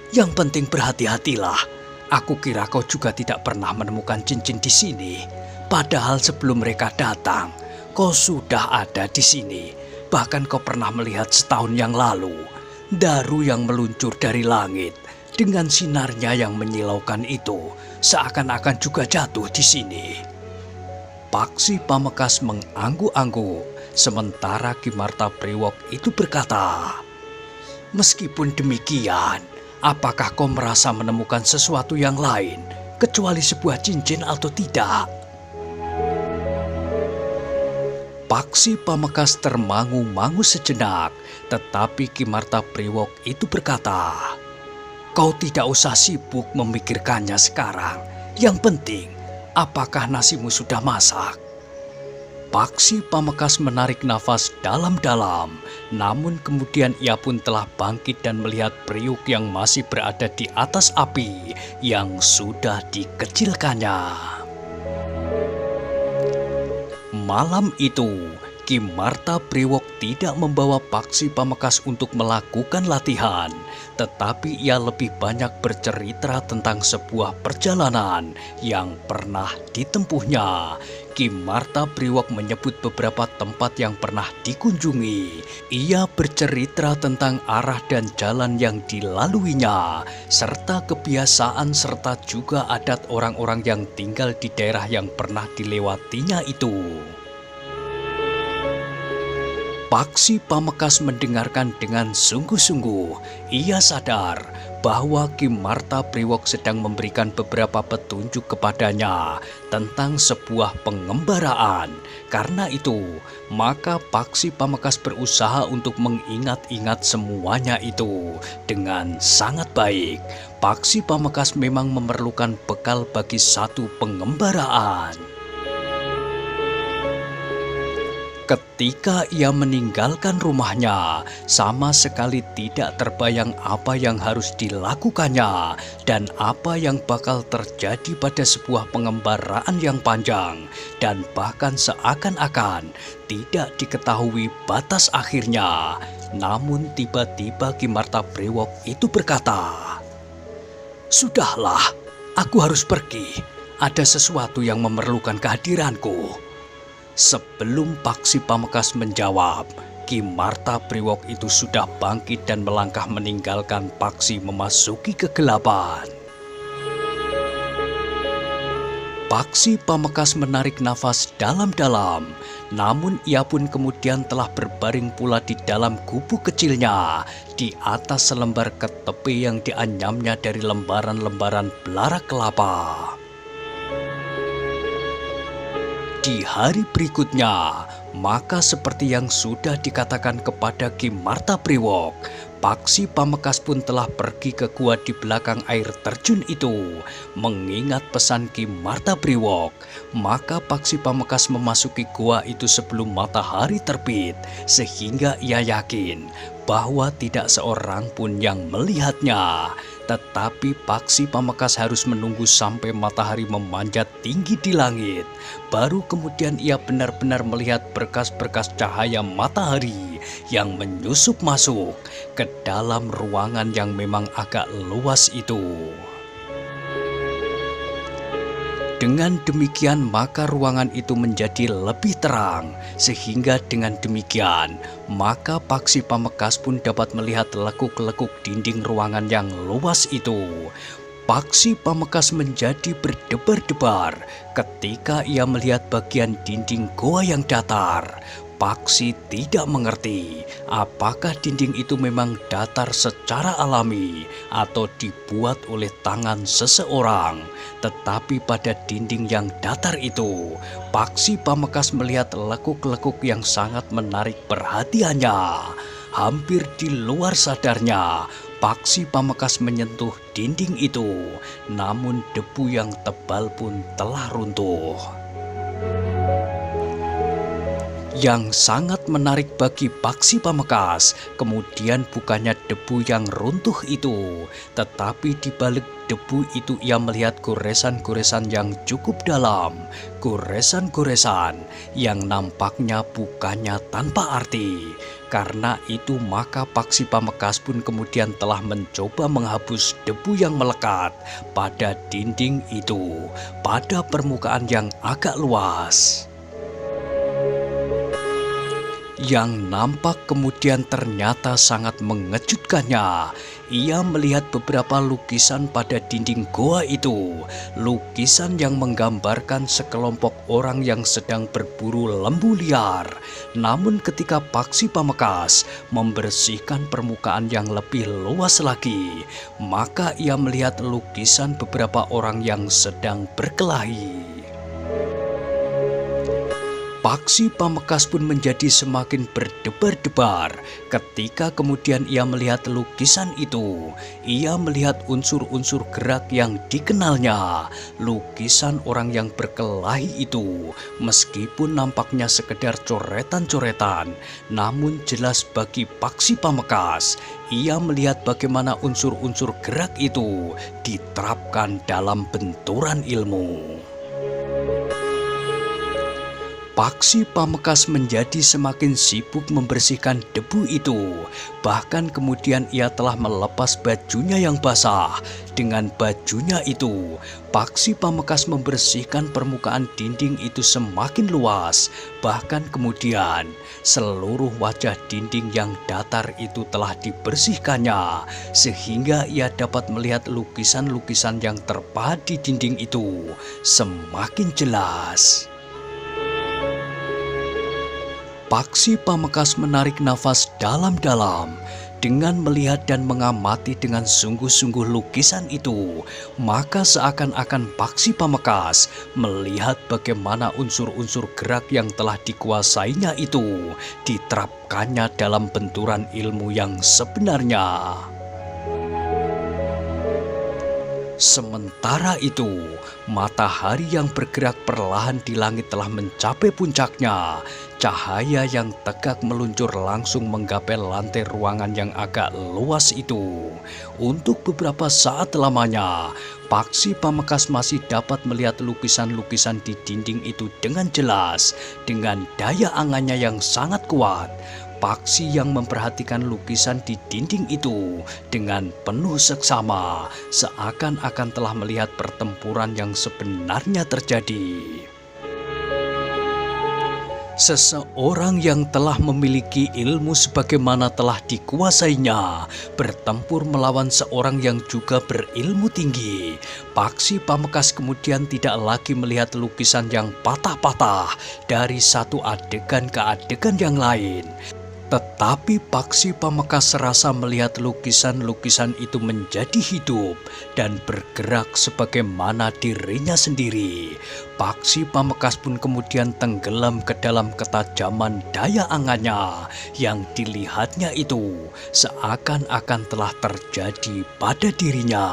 yang penting berhati-hatilah. Aku kira kau juga tidak pernah menemukan cincin di sini. Padahal sebelum mereka datang, kau sudah ada di sini. Bahkan kau pernah melihat setahun yang lalu, daru yang meluncur dari langit dengan sinarnya yang menyilaukan itu seakan-akan juga jatuh di sini." Paksi Pamekasan mengangguk-angguk, sementara Ki Martapriwok itu berkata, "Meskipun demikian, apakah kau merasa menemukan sesuatu yang lain kecuali sebuah cincin atau tidak. Paksi Pamekasan termangu-mangu sejenak, tetapi Ki Marta Priwok itu berkata, "Kau tidak usah sibuk memikirkannya sekarang. Yang penting, apakah nasimu sudah masak?" Paksi Pamekasan menarik nafas dalam-dalam, namun kemudian ia pun telah bangkit dan melihat Priuk yang masih berada di atas api yang sudah dikecilkannya. Malam itu, Ki Marta Priwok tidak membawa Paksi Pamekasan untuk melakukan latihan, tetapi ia lebih banyak bercerita tentang sebuah perjalanan yang pernah ditempuhnya. Ki Marta Priwok menyebut beberapa tempat yang pernah dikunjungi. Ia bercerita tentang arah dan jalan yang dilaluinya, serta kebiasaan serta juga adat orang-orang yang tinggal di daerah yang pernah dilewatinya itu. Paksi Pamekasan mendengarkan dengan sungguh-sungguh. Ia sadar bahwa Ki Marta Priwok sedang memberikan beberapa petunjuk kepadanya tentang sebuah pengembaraan. Karena itu, maka Paksi Pamekasan berusaha untuk mengingat-ingat semuanya itu dengan sangat baik. Paksi Pamekasan memang memerlukan bekal bagi satu pengembaraan. Ketika ia meninggalkan rumahnya, sama sekali tidak terbayang apa yang harus dilakukannya dan apa yang bakal terjadi pada sebuah pengembaraan yang panjang, dan bahkan seakan-akan tidak diketahui batas akhirnya. Namun tiba-tiba Ki Marta Priwok itu berkata, "Sudahlah, aku harus pergi. Ada sesuatu yang memerlukan kehadiranku." Sebelum Paksi Pamekasan menjawab, Ki Marta Priwok itu sudah bangkit dan melangkah meninggalkan Paksi memasuki kegelapan. Paksi Pamekasan menarik nafas dalam-dalam, namun ia pun kemudian telah berbaring pula di dalam gubuk kecilnya, di atas selembar ketepi yang dianyamnya dari lembaran-lembaran belara kelapa. Di hari berikutnya, maka seperti yang sudah dikatakan kepada Ki Marta Priwok, Paksi Pamekasan pun telah pergi ke gua di belakang air terjun itu. Mengingat pesan Ki Marta Priwok, maka Paksi Pamekasan memasuki gua itu sebelum matahari terbit, sehingga ia yakin bahwa tidak seorang pun yang melihatnya. Tetapi Paksi Pamekasan harus menunggu sampai matahari memanjat tinggi di langit. Baru kemudian ia benar-benar melihat berkas-berkas cahaya matahari yang menyusup masuk ke dalam ruangan yang memang agak luas itu. Dengan demikian maka ruangan itu menjadi lebih terang, sehingga dengan demikian maka Paksi Pamekasan pun dapat melihat lekuk-lekuk dinding ruangan yang luas itu. Paksi Pamekasan menjadi berdebar-debar ketika ia melihat bagian dinding goa yang datar. Paksi tidak mengerti apakah dinding itu memang datar secara alami atau dibuat oleh tangan seseorang. Tetapi pada dinding yang datar itu, Paksi Pamekasan melihat lekuk-lekuk yang sangat menarik perhatiannya. Hampir di luar sadarnya, Paksi Pamekasan menyentuh dinding itu, namun debu yang tebal pun telah runtuh. Yang sangat menarik bagi Paksi Pamekasan kemudian bukannya debu yang runtuh itu, tetapi di balik debu itu ia melihat goresan-goresan yang cukup dalam. Goresan-goresan yang nampaknya bukannya tanpa arti. Karena itu maka Paksi Pamekasan pun kemudian telah mencoba menghapus debu yang melekat pada dinding itu, pada permukaan yang agak luas. Yang nampak kemudian ternyata sangat mengejutkannya. Ia melihat beberapa lukisan pada dinding goa itu. Lukisan yang menggambarkan sekelompok orang yang sedang berburu lembu liar. Namun ketika Paksi Pamekasan membersihkan permukaan yang lebih luas lagi, maka ia melihat lukisan beberapa orang yang sedang berkelahi. Paksi Pamekasan pun menjadi semakin berdebar-debar ketika kemudian ia melihat lukisan itu. Ia melihat unsur-unsur gerak yang dikenalnya. Lukisan orang yang berkelahi itu, meskipun nampaknya sekedar coretan-coretan, namun jelas bagi Paksi Pamekasan, ia melihat bagaimana unsur-unsur gerak itu diterapkan dalam benturan ilmu. Paksi Pamekasan menjadi semakin sibuk membersihkan debu itu. Bahkan kemudian ia telah melepas bajunya yang basah. Dengan bajunya itu, Paksi Pamekasan membersihkan permukaan dinding itu semakin luas. Bahkan kemudian seluruh wajah dinding yang datar itu telah dibersihkannya, sehingga ia dapat melihat lukisan-lukisan yang terpahat di dinding itu semakin jelas. Paksi Pamekasan menarik nafas dalam-dalam. Dengan melihat dan mengamati dengan sungguh-sungguh lukisan itu, maka seakan-akan Paksi Pamekasan melihat bagaimana unsur-unsur gerak yang telah dikuasainya itu diterapkannya dalam benturan ilmu yang sebenarnya. Sementara itu, matahari yang bergerak perlahan di langit telah mencapai puncaknya. Cahaya yang tegak meluncur langsung menggapai lantai ruangan yang agak luas itu. Untuk beberapa saat lamanya, Paksi Pamekasan masih dapat melihat lukisan-lukisan di dinding itu dengan jelas, dengan daya angannya yang sangat kuat. Paksi yang memperhatikan lukisan di dinding itu dengan penuh seksama, seakan-akan telah melihat pertempuran yang sebenarnya terjadi. Seseorang yang telah memiliki ilmu sebagaimana telah dikuasainya bertempur melawan seorang yang juga berilmu tinggi. Paksi Pamekasan kemudian tidak lagi melihat lukisan yang patah-patah dari satu adegan ke adegan yang lain. Tetapi Paksi Pamekasan serasa melihat lukisan-lukisan itu menjadi hidup dan bergerak sebagaimana dirinya sendiri. Paksi Pamekasan pun kemudian tenggelam ke dalam ketajaman daya angannya yang dilihatnya itu seakan-akan telah terjadi pada dirinya.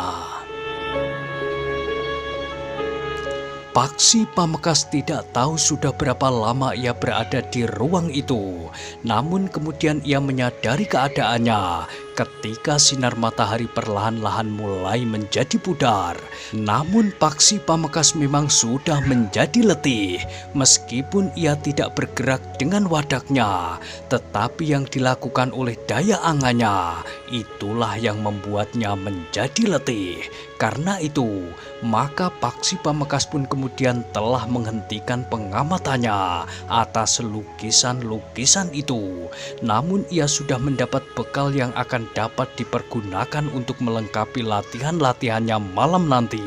Paksi Pamekasan tidak tahu sudah berapa lama ia berada di ruang itu. Namun kemudian ia menyadari keadaannya ketika sinar matahari perlahan-lahan mulai menjadi pudar. Namun Paksi Pamekasan memang sudah menjadi letih. Meskipun ia tidak bergerak dengan wadaknya, tetapi yang dilakukan oleh daya angannya, itulah yang membuatnya menjadi letih. Karena itu, maka Paksi Pamekasan pun kemudian telah menghentikan pengamatannya atas lukisan-lukisan itu. Namun ia sudah mendapat bekal yang akan dapat dipergunakan untuk melengkapi latihan-latihannya malam nanti.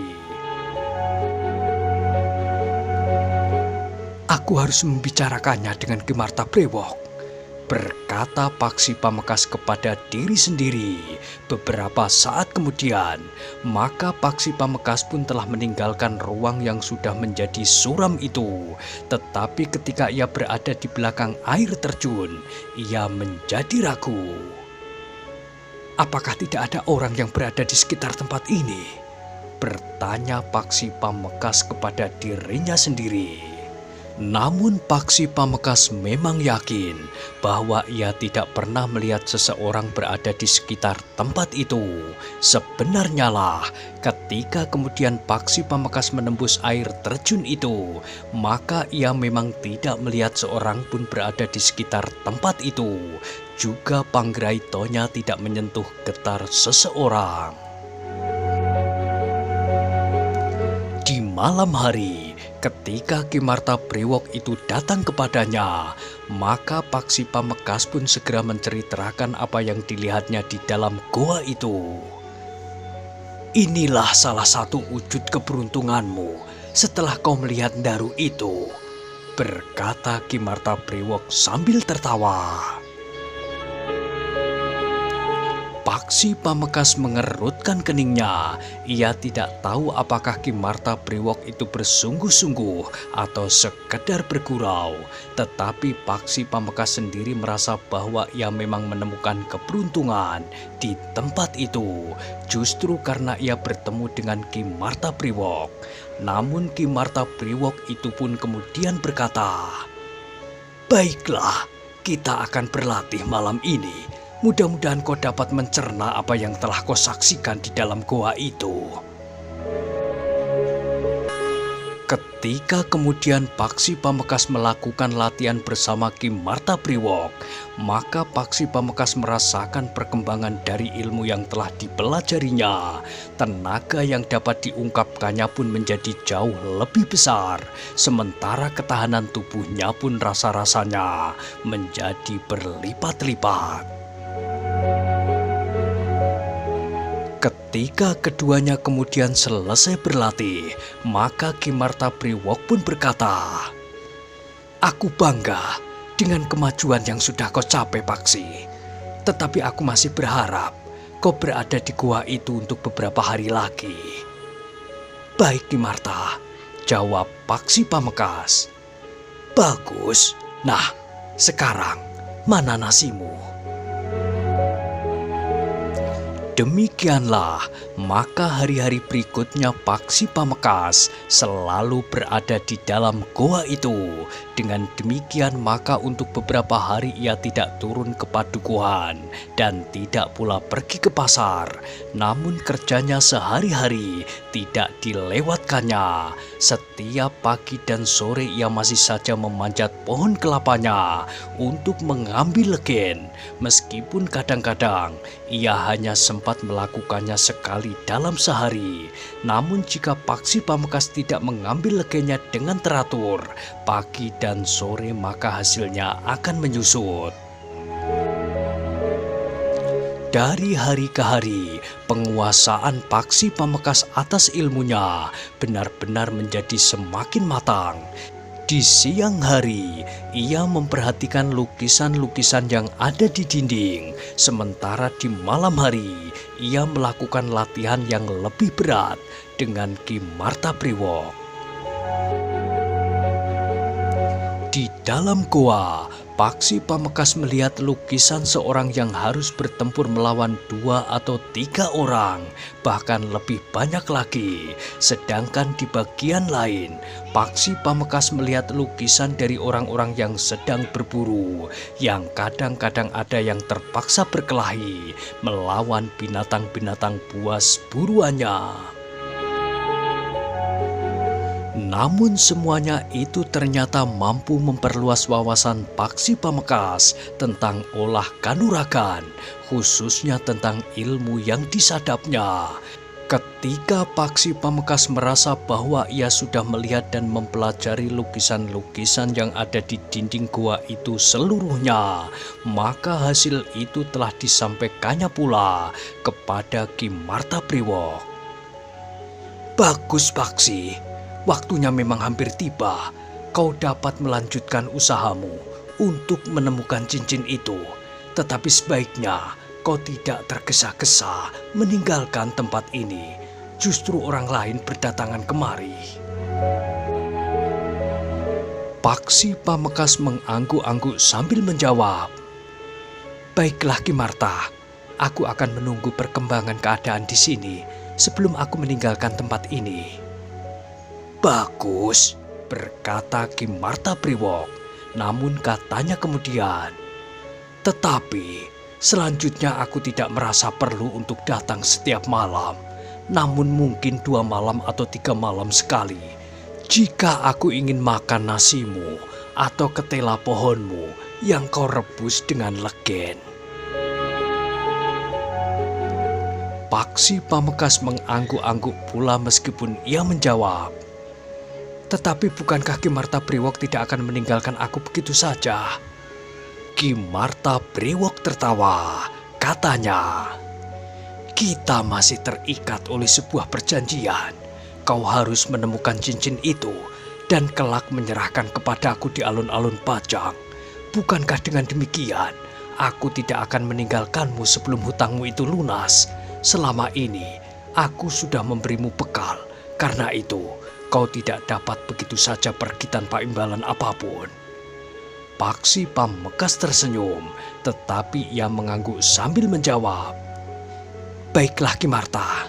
Aku harus membicarakannya dengan Ki Martabrewok, berkata Paksi Pamekasan kepada diri sendiri. Beberapa saat kemudian, maka Paksi Pamekasan pun telah meninggalkan ruang yang sudah menjadi suram itu. Tetapi ketika ia berada di belakang air terjun, ia menjadi ragu. Apakah tidak ada orang yang berada di sekitar tempat ini? Bertanya Paksi Pamekasan kepada dirinya sendiri. Namun Paksi Pamekasan memang yakin bahwa ia tidak pernah melihat seseorang berada di sekitar tempat itu. Sebenarnya lah, ketika kemudian Paksi Pamekasan menembus air terjun itu, maka ia memang tidak melihat seorang pun berada di sekitar tempat itu. Juga Panggraitonya tidak menyentuh getar seseorang. Di malam hari, Ketika Ki Marta Priwok itu datang kepadanya, maka Paksi Pamekas pun segera menceritakan apa yang dilihatnya di dalam goa itu. "Inilah salah satu wujud keberuntunganmu setelah kau melihat Daru itu," berkata Ki Marta Priwok sambil tertawa. Paksi Pamekas mengerutkan keningnya. Ia tidak tahu apakah Ki Marta Priwok itu bersungguh-sungguh atau sekedar bergurau. Tetapi Paksi Pamekas sendiri merasa bahwa ia memang menemukan keberuntungan di tempat itu. Justru karena ia bertemu dengan Ki Marta Priwok. Namun Ki Marta Priwok itu pun kemudian berkata, "Baiklah, kita akan berlatih malam ini. Mudah-mudahan kau dapat mencerna apa yang telah kau saksikan di dalam goa itu." Ketika kemudian Paksi Pamekas melakukan latihan bersama Ki Marta Priwok, maka Paksi Pamekas merasakan perkembangan dari ilmu yang telah dipelajarinya. Tenaga yang dapat diungkapkannya pun menjadi jauh lebih besar, sementara ketahanan tubuhnya pun rasa-rasanya menjadi berlipat-lipat. Ketika keduanya kemudian selesai berlatih, maka Ki Marta Priwok pun berkata, "Aku bangga dengan kemajuan yang sudah kau capai, Paksi. Tetapi aku masih berharap kau berada di gua itu untuk beberapa hari lagi." "Baik, Ki Marta," jawab Paksi Pamekas. "Bagus. Nah, sekarang mana nasimu?" Demikianlah, maka hari-hari berikutnya Paksi Pamekas selalu berada di dalam goa itu. Dengan demikian maka untuk beberapa hari ia tidak turun ke padukuhan dan tidak pula pergi ke pasar. Namun kerjanya sehari-hari tidak dilewatkannya. Setiap pagi dan sore ia masih saja memanjat pohon kelapanya untuk mengambil legen. Meskipun kadang-kadang ia hanya sempat melakukannya sekali dalam sehari. Namun jika Paksi Pamekas tidak mengambil legennya dengan teratur, pagi dan sore maka hasilnya akan menyusut. Dari hari ke hari, penguasaan Paksi Pamekas atas ilmunya benar-benar menjadi semakin matang. Di siang hari, ia memperhatikan lukisan-lukisan yang ada di dinding. Sementara di malam hari, ia melakukan latihan yang lebih berat dengan Ki Marta Priwok. Di dalam goa, Paksi Pamekas melihat lukisan seorang yang harus bertempur melawan 2 atau 3 orang, bahkan lebih banyak lagi. Sedangkan di bagian lain, Paksi Pamekas melihat lukisan dari orang-orang yang sedang berburu, yang kadang-kadang ada yang terpaksa berkelahi melawan binatang-binatang buas buruannya. Namun semuanya itu ternyata mampu memperluas wawasan Paksi Pamekas tentang olah kanuragan, khususnya tentang ilmu yang disadapnya. Ketika Paksi Pamekas merasa bahwa ia sudah melihat dan mempelajari lukisan-lukisan yang ada di dinding gua itu seluruhnya, maka hasil itu telah disampaikannya pula kepada Ki Marta Priwok. "Bagus, Paksi. Waktunya memang hampir tiba. Kau dapat melanjutkan usahamu untuk menemukan cincin itu. Tetapi sebaiknya kau tidak tergesa-gesa meninggalkan tempat ini. Justru orang lain berdatangan kemari." Paksi Pamekas mengangguk-angguk sambil menjawab, "Baiklah Ki Marta, aku akan menunggu perkembangan keadaan di sini sebelum aku meninggalkan tempat ini." "Bagus," berkata Ki Marta Priwok. Namun katanya kemudian, "Tetapi selanjutnya aku tidak merasa perlu untuk datang setiap malam. Namun mungkin 2 malam atau 3 malam sekali. Jika aku ingin makan nasimu atau ketela pohonmu yang kau rebus dengan legen." Paksi Pamekas mengangguk-angguk pula meskipun ia menjawab, Tetapi bukankah Ki Marta Priwok tidak akan meninggalkan aku begitu saja? Ki Marta Priwok tertawa, katanya, kita masih terikat oleh sebuah perjanjian. Kau harus menemukan cincin itu dan kelak menyerahkan kepadaku di alun-alun Pajang. Bukankah dengan demikian, aku tidak akan meninggalkanmu sebelum hutangmu itu lunas? Selama ini, aku sudah memberimu bekal. Karena itu, kau tidak dapat begitu saja pergi tanpa imbalan apapun. Paksi Pamekasan tersenyum, tetapi ia mengangguk sambil menjawab, baiklah Ki Marta.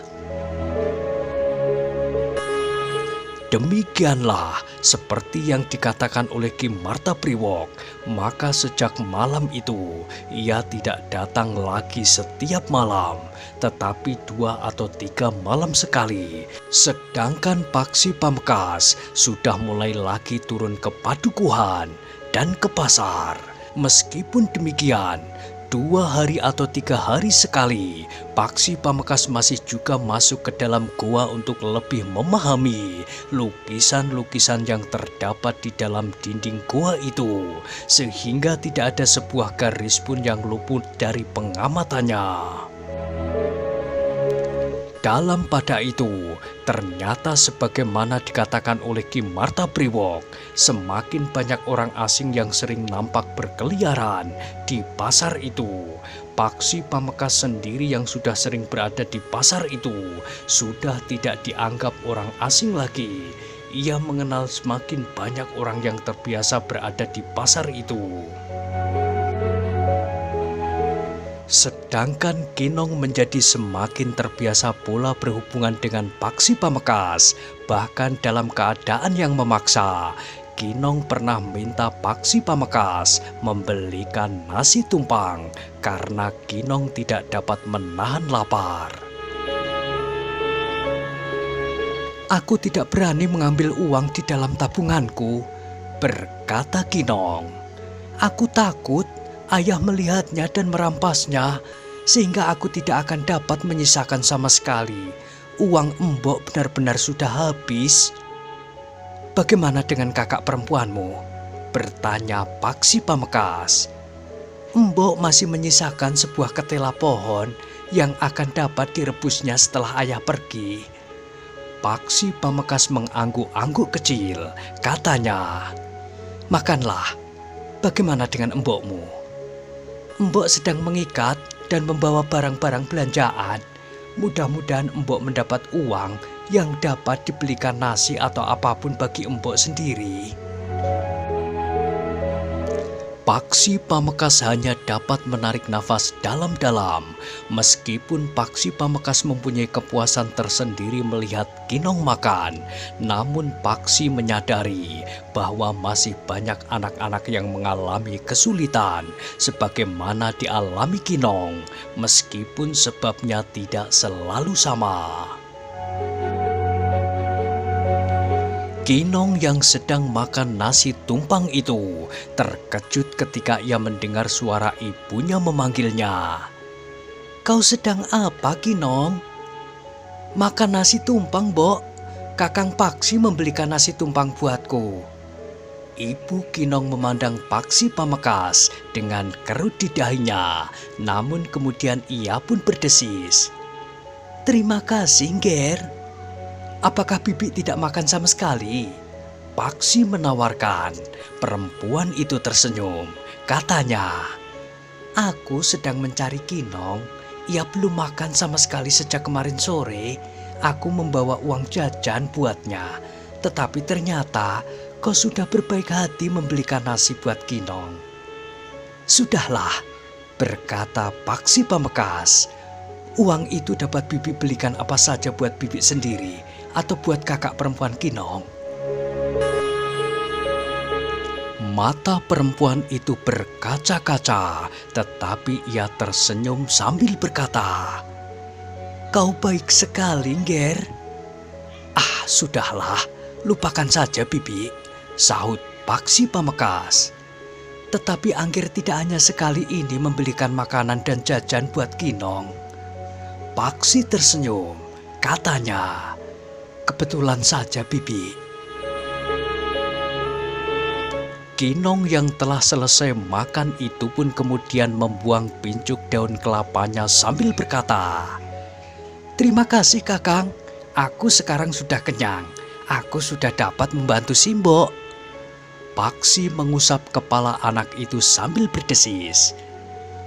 Demikianlah seperti yang dikatakan oleh Ki Marta Priwok, maka sejak malam itu ia tidak datang lagi setiap malam, tetapi 2 atau 3 malam sekali. Sedangkan Paksi Pamekasan sudah mulai lagi turun ke padukuhan dan ke pasar. Meskipun demikian, 2 hari atau 3 hari sekali, Paksi Pamekasan masih juga masuk ke dalam gua untuk lebih memahami lukisan-lukisan yang terdapat di dalam dinding gua itu, sehingga tidak ada sebuah garis pun yang luput dari pengamatannya. Dalam pada itu, ternyata sebagaimana dikatakan oleh Ki Marta Priwok, semakin banyak orang asing yang sering nampak berkeliaran di pasar itu. Paksi Pamekasan sendiri yang sudah sering berada di pasar itu sudah tidak dianggap orang asing lagi. Ia mengenal semakin banyak orang yang terbiasa berada di pasar itu. Sedangkan Kinong menjadi semakin terbiasa pula berhubungan dengan Paksi Pamekasan. Bahkan dalam keadaan yang memaksa, Kinong pernah minta Paksi Pamekasan membelikan nasi tumpang karena Kinong tidak dapat menahan lapar. Aku tidak berani mengambil uang di dalam tabunganku, berkata Kinong. Aku takut ayah melihatnya dan merampasnya, sehingga aku tidak akan dapat menyisakan sama sekali. Uang embok benar-benar sudah habis. Bagaimana dengan kakak perempuanmu? Bertanya Paksi Pamekasan. Embok masih menyisakan sebuah ketela pohon yang akan dapat direbusnya setelah ayah pergi. Paksi Pamekasan mengangguk-angguk kecil, katanya, makanlah. Bagaimana dengan embokmu? Embok sedang mengikat dan membawa barang-barang belanjaan. Mudah-mudahan Embok mendapat uang yang dapat dibelikan nasi atau apapun bagi Embok sendiri. Paksi Pamekasan hanya dapat menarik nafas dalam-dalam. Meskipun Paksi Pamekasan mempunyai kepuasan tersendiri melihat Kinong makan, namun Paksi menyadari bahwa masih banyak anak-anak yang mengalami kesulitan sebagaimana dialami Kinong, meskipun sebabnya tidak selalu sama. Kinong yang sedang makan nasi tumpang itu terkejut ketika ia mendengar suara ibunya memanggilnya. Kau sedang apa, Kinong? Makan nasi tumpang, Bok. Kakang Paksi membelikan nasi tumpang buatku. Ibu Kinong memandang Paksi Pamekasan dengan kerut di dahinya, namun kemudian ia pun berdesis. Terima kasih, Nger. Apakah Bibi tidak makan sama sekali? Paksi menawarkan. Perempuan itu tersenyum. Katanya, aku sedang mencari Kinong. Ia belum makan sama sekali sejak kemarin sore. Aku membawa uang jajan buatnya. Tetapi ternyata kau sudah berbaik hati membelikan nasi buat Kinong. Sudahlah, berkata Paksi Pamekasan. Uang itu dapat Bibi belikan apa saja buat Bibi sendiri atau buat kakak perempuan Kinong. Mata perempuan itu berkaca-kaca, tetapi ia tersenyum sambil berkata, Kau baik sekali, Nger. Ah, sudahlah, lupakan saja, Bibi, sahut Paksi Pamekasan. Tetapi Angger tidak hanya sekali ini membelikan makanan dan jajan buat Kinong. Paksi tersenyum, katanya, kebetulan saja, Bibi. Kinong yang telah selesai makan itu pun kemudian membuang pincuk daun kelapanya sambil berkata, "Terima kasih Kakang, aku sekarang sudah kenyang. Aku sudah dapat membantu Simbok." Paksi mengusap kepala anak itu sambil berdesis.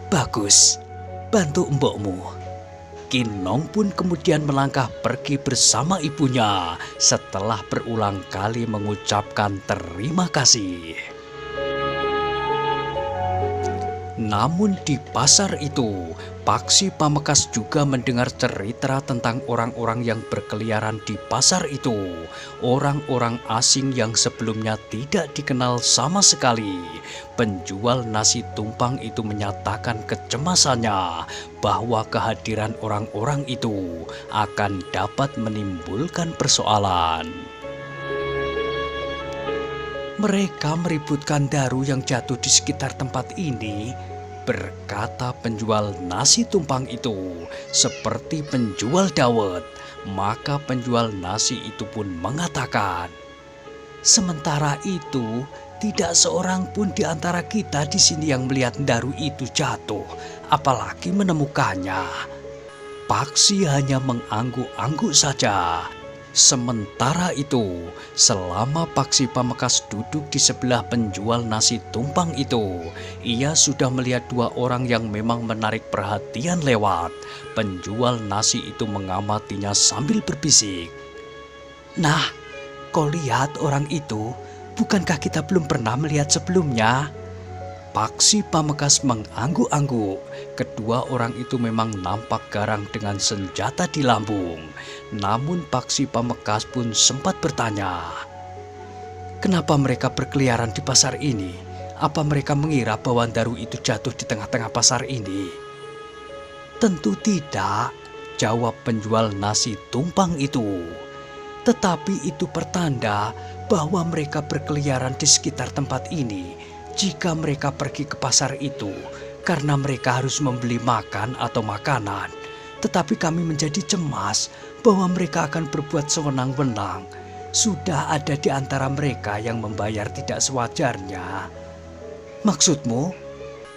"Bagus, bantu mbokmu." Kinong pun kemudian melangkah pergi bersama ibunya setelah berulang kali mengucapkan terima kasih. Namun di pasar itu, Paksi Pamekasan juga mendengar cerita tentang orang-orang yang berkeliaran di pasar itu. Orang-orang asing yang sebelumnya tidak dikenal sama sekali. Penjual nasi tumpang itu menyatakan kecemasannya bahwa kehadiran orang-orang itu akan dapat menimbulkan persoalan. "Mereka meributkan daru yang jatuh di sekitar tempat ini," berkata penjual nasi tumpang itu, seperti penjual dawet. Maka penjual nasi itu pun mengatakan, "Sementara itu, tidak seorang pun di antara kita di sini yang melihat daru itu jatuh, apalagi menemukannya." Paksi hanya mengangguk-angguk saja. Sementara itu, selama Paksi Pamekasan duduk di sebelah penjual nasi tumpang itu, ia sudah melihat dua orang yang memang menarik perhatian lewat. Penjual nasi itu mengamatinya sambil berbisik, "Nah, kau lihat orang itu? Bukankah kita belum pernah melihat sebelumnya?" Paksi Pamekasan mengangguk-angguk. Kedua orang itu memang nampak garang dengan senjata di lambung. Namun Paksi Pamekasan pun sempat bertanya, "Kenapa mereka berkeliaran di pasar ini? Apa mereka mengira bahwa daru itu jatuh di tengah-tengah pasar ini?" "Tentu tidak," jawab penjual nasi tumpang itu. "Tetapi itu pertanda bahwa mereka berkeliaran di sekitar tempat ini. Jika mereka pergi ke pasar itu karena mereka harus membeli makan atau makanan, tetapi kami menjadi cemas bahwa mereka akan berbuat sewenang-wenang. Sudah ada di antara mereka yang membayar tidak sewajarnya." "Maksudmu?"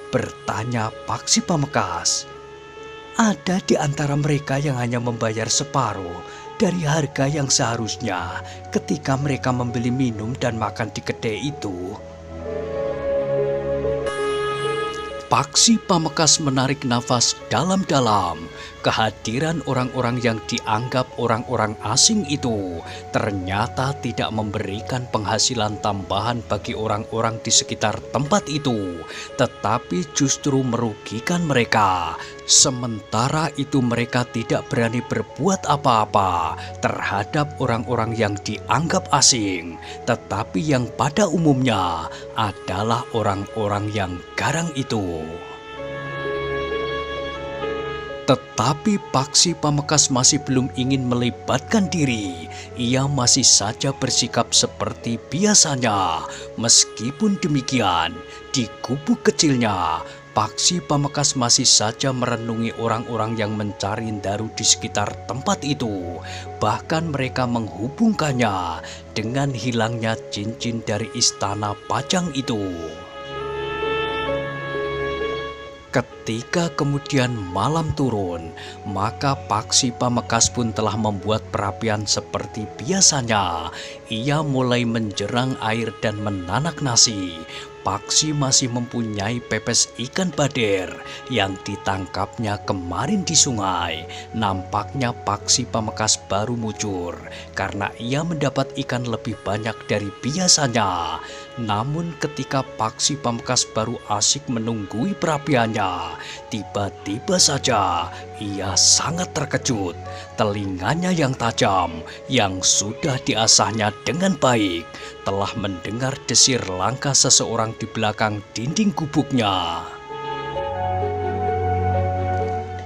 bertanya Paksi Pamekasan. "Ada di antara mereka yang hanya membayar separuh dari harga yang seharusnya ketika mereka membeli minum dan makan di kedai itu." Paksi Pamekasan menarik nafas dalam-dalam. Kehadiran orang-orang yang dianggap orang-orang asing itu ternyata tidak memberikan penghasilan tambahan bagi orang-orang di sekitar tempat itu, tetapi justru merugikan mereka. Sementara itu mereka tidak berani berbuat apa-apa terhadap orang-orang yang dianggap asing, tetapi yang pada umumnya adalah orang-orang yang garang itu. Tetapi Paksi Pamekasan masih belum ingin melibatkan diri. Ia masih saja bersikap seperti biasanya. Meskipun demikian, di gubuk kecilnya, Paksi Pamekasan masih saja merenungi orang-orang yang mencari daru di sekitar tempat itu. Bahkan mereka menghubungkannya dengan hilangnya cincin dari istana Pajang itu. Ketika kemudian malam turun, maka Paksi Pamekasan pun telah membuat perapian seperti biasanya. Ia mulai menjerang air dan menanak nasi. Paksi masih mempunyai pepes ikan bader yang ditangkapnya kemarin di sungai. Nampaknya Paksi Pamekasan baru muncul karena ia mendapat ikan lebih banyak dari biasanya. Namun ketika Paksi Pamekasan baru asik menunggui perapiannya, tiba-tiba saja ia sangat terkejut. Telinganya yang tajam, yang sudah diasahnya dengan baik, telah mendengar desir langkah seseorang di belakang dinding gubuknya.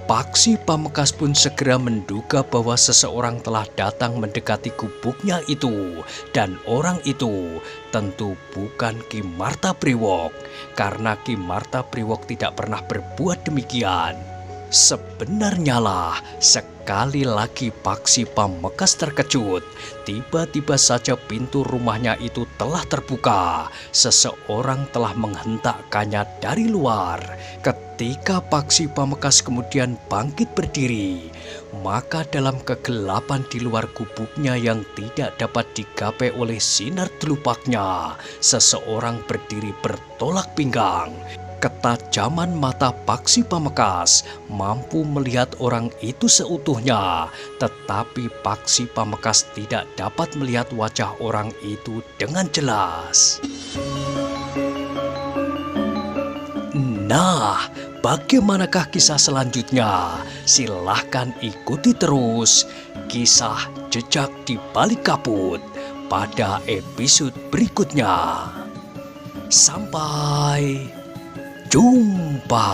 Paksi Pamekasan pun segera menduga bahwa seseorang telah datang mendekati gubuknya itu, dan orang itu tentu bukan Ki Marta Priwok, karena Ki Marta Priwok tidak pernah berbuat demikian. Sebenarnya lah, sekali lagi Paksi Pamekasan terkejut. Tiba-tiba saja pintu rumahnya itu telah terbuka. Seseorang telah menghentakkannya dari luar. Ketika Paksi Pamekasan kemudian bangkit berdiri, maka dalam kegelapan di luar gubuknya yang tidak dapat digapai oleh sinar telupaknya, seseorang berdiri bertolak pinggang. Ketajaman mata Paksi Pamekasan mampu melihat orang itu seutuhnya, tetapi Paksi Pamekasan tidak dapat melihat wajah orang itu dengan jelas. Nah, bagaimanakah kisah selanjutnya? Silahkan ikuti terus kisah Jejak di Balik Kabut pada episode berikutnya. Sampai jumpa.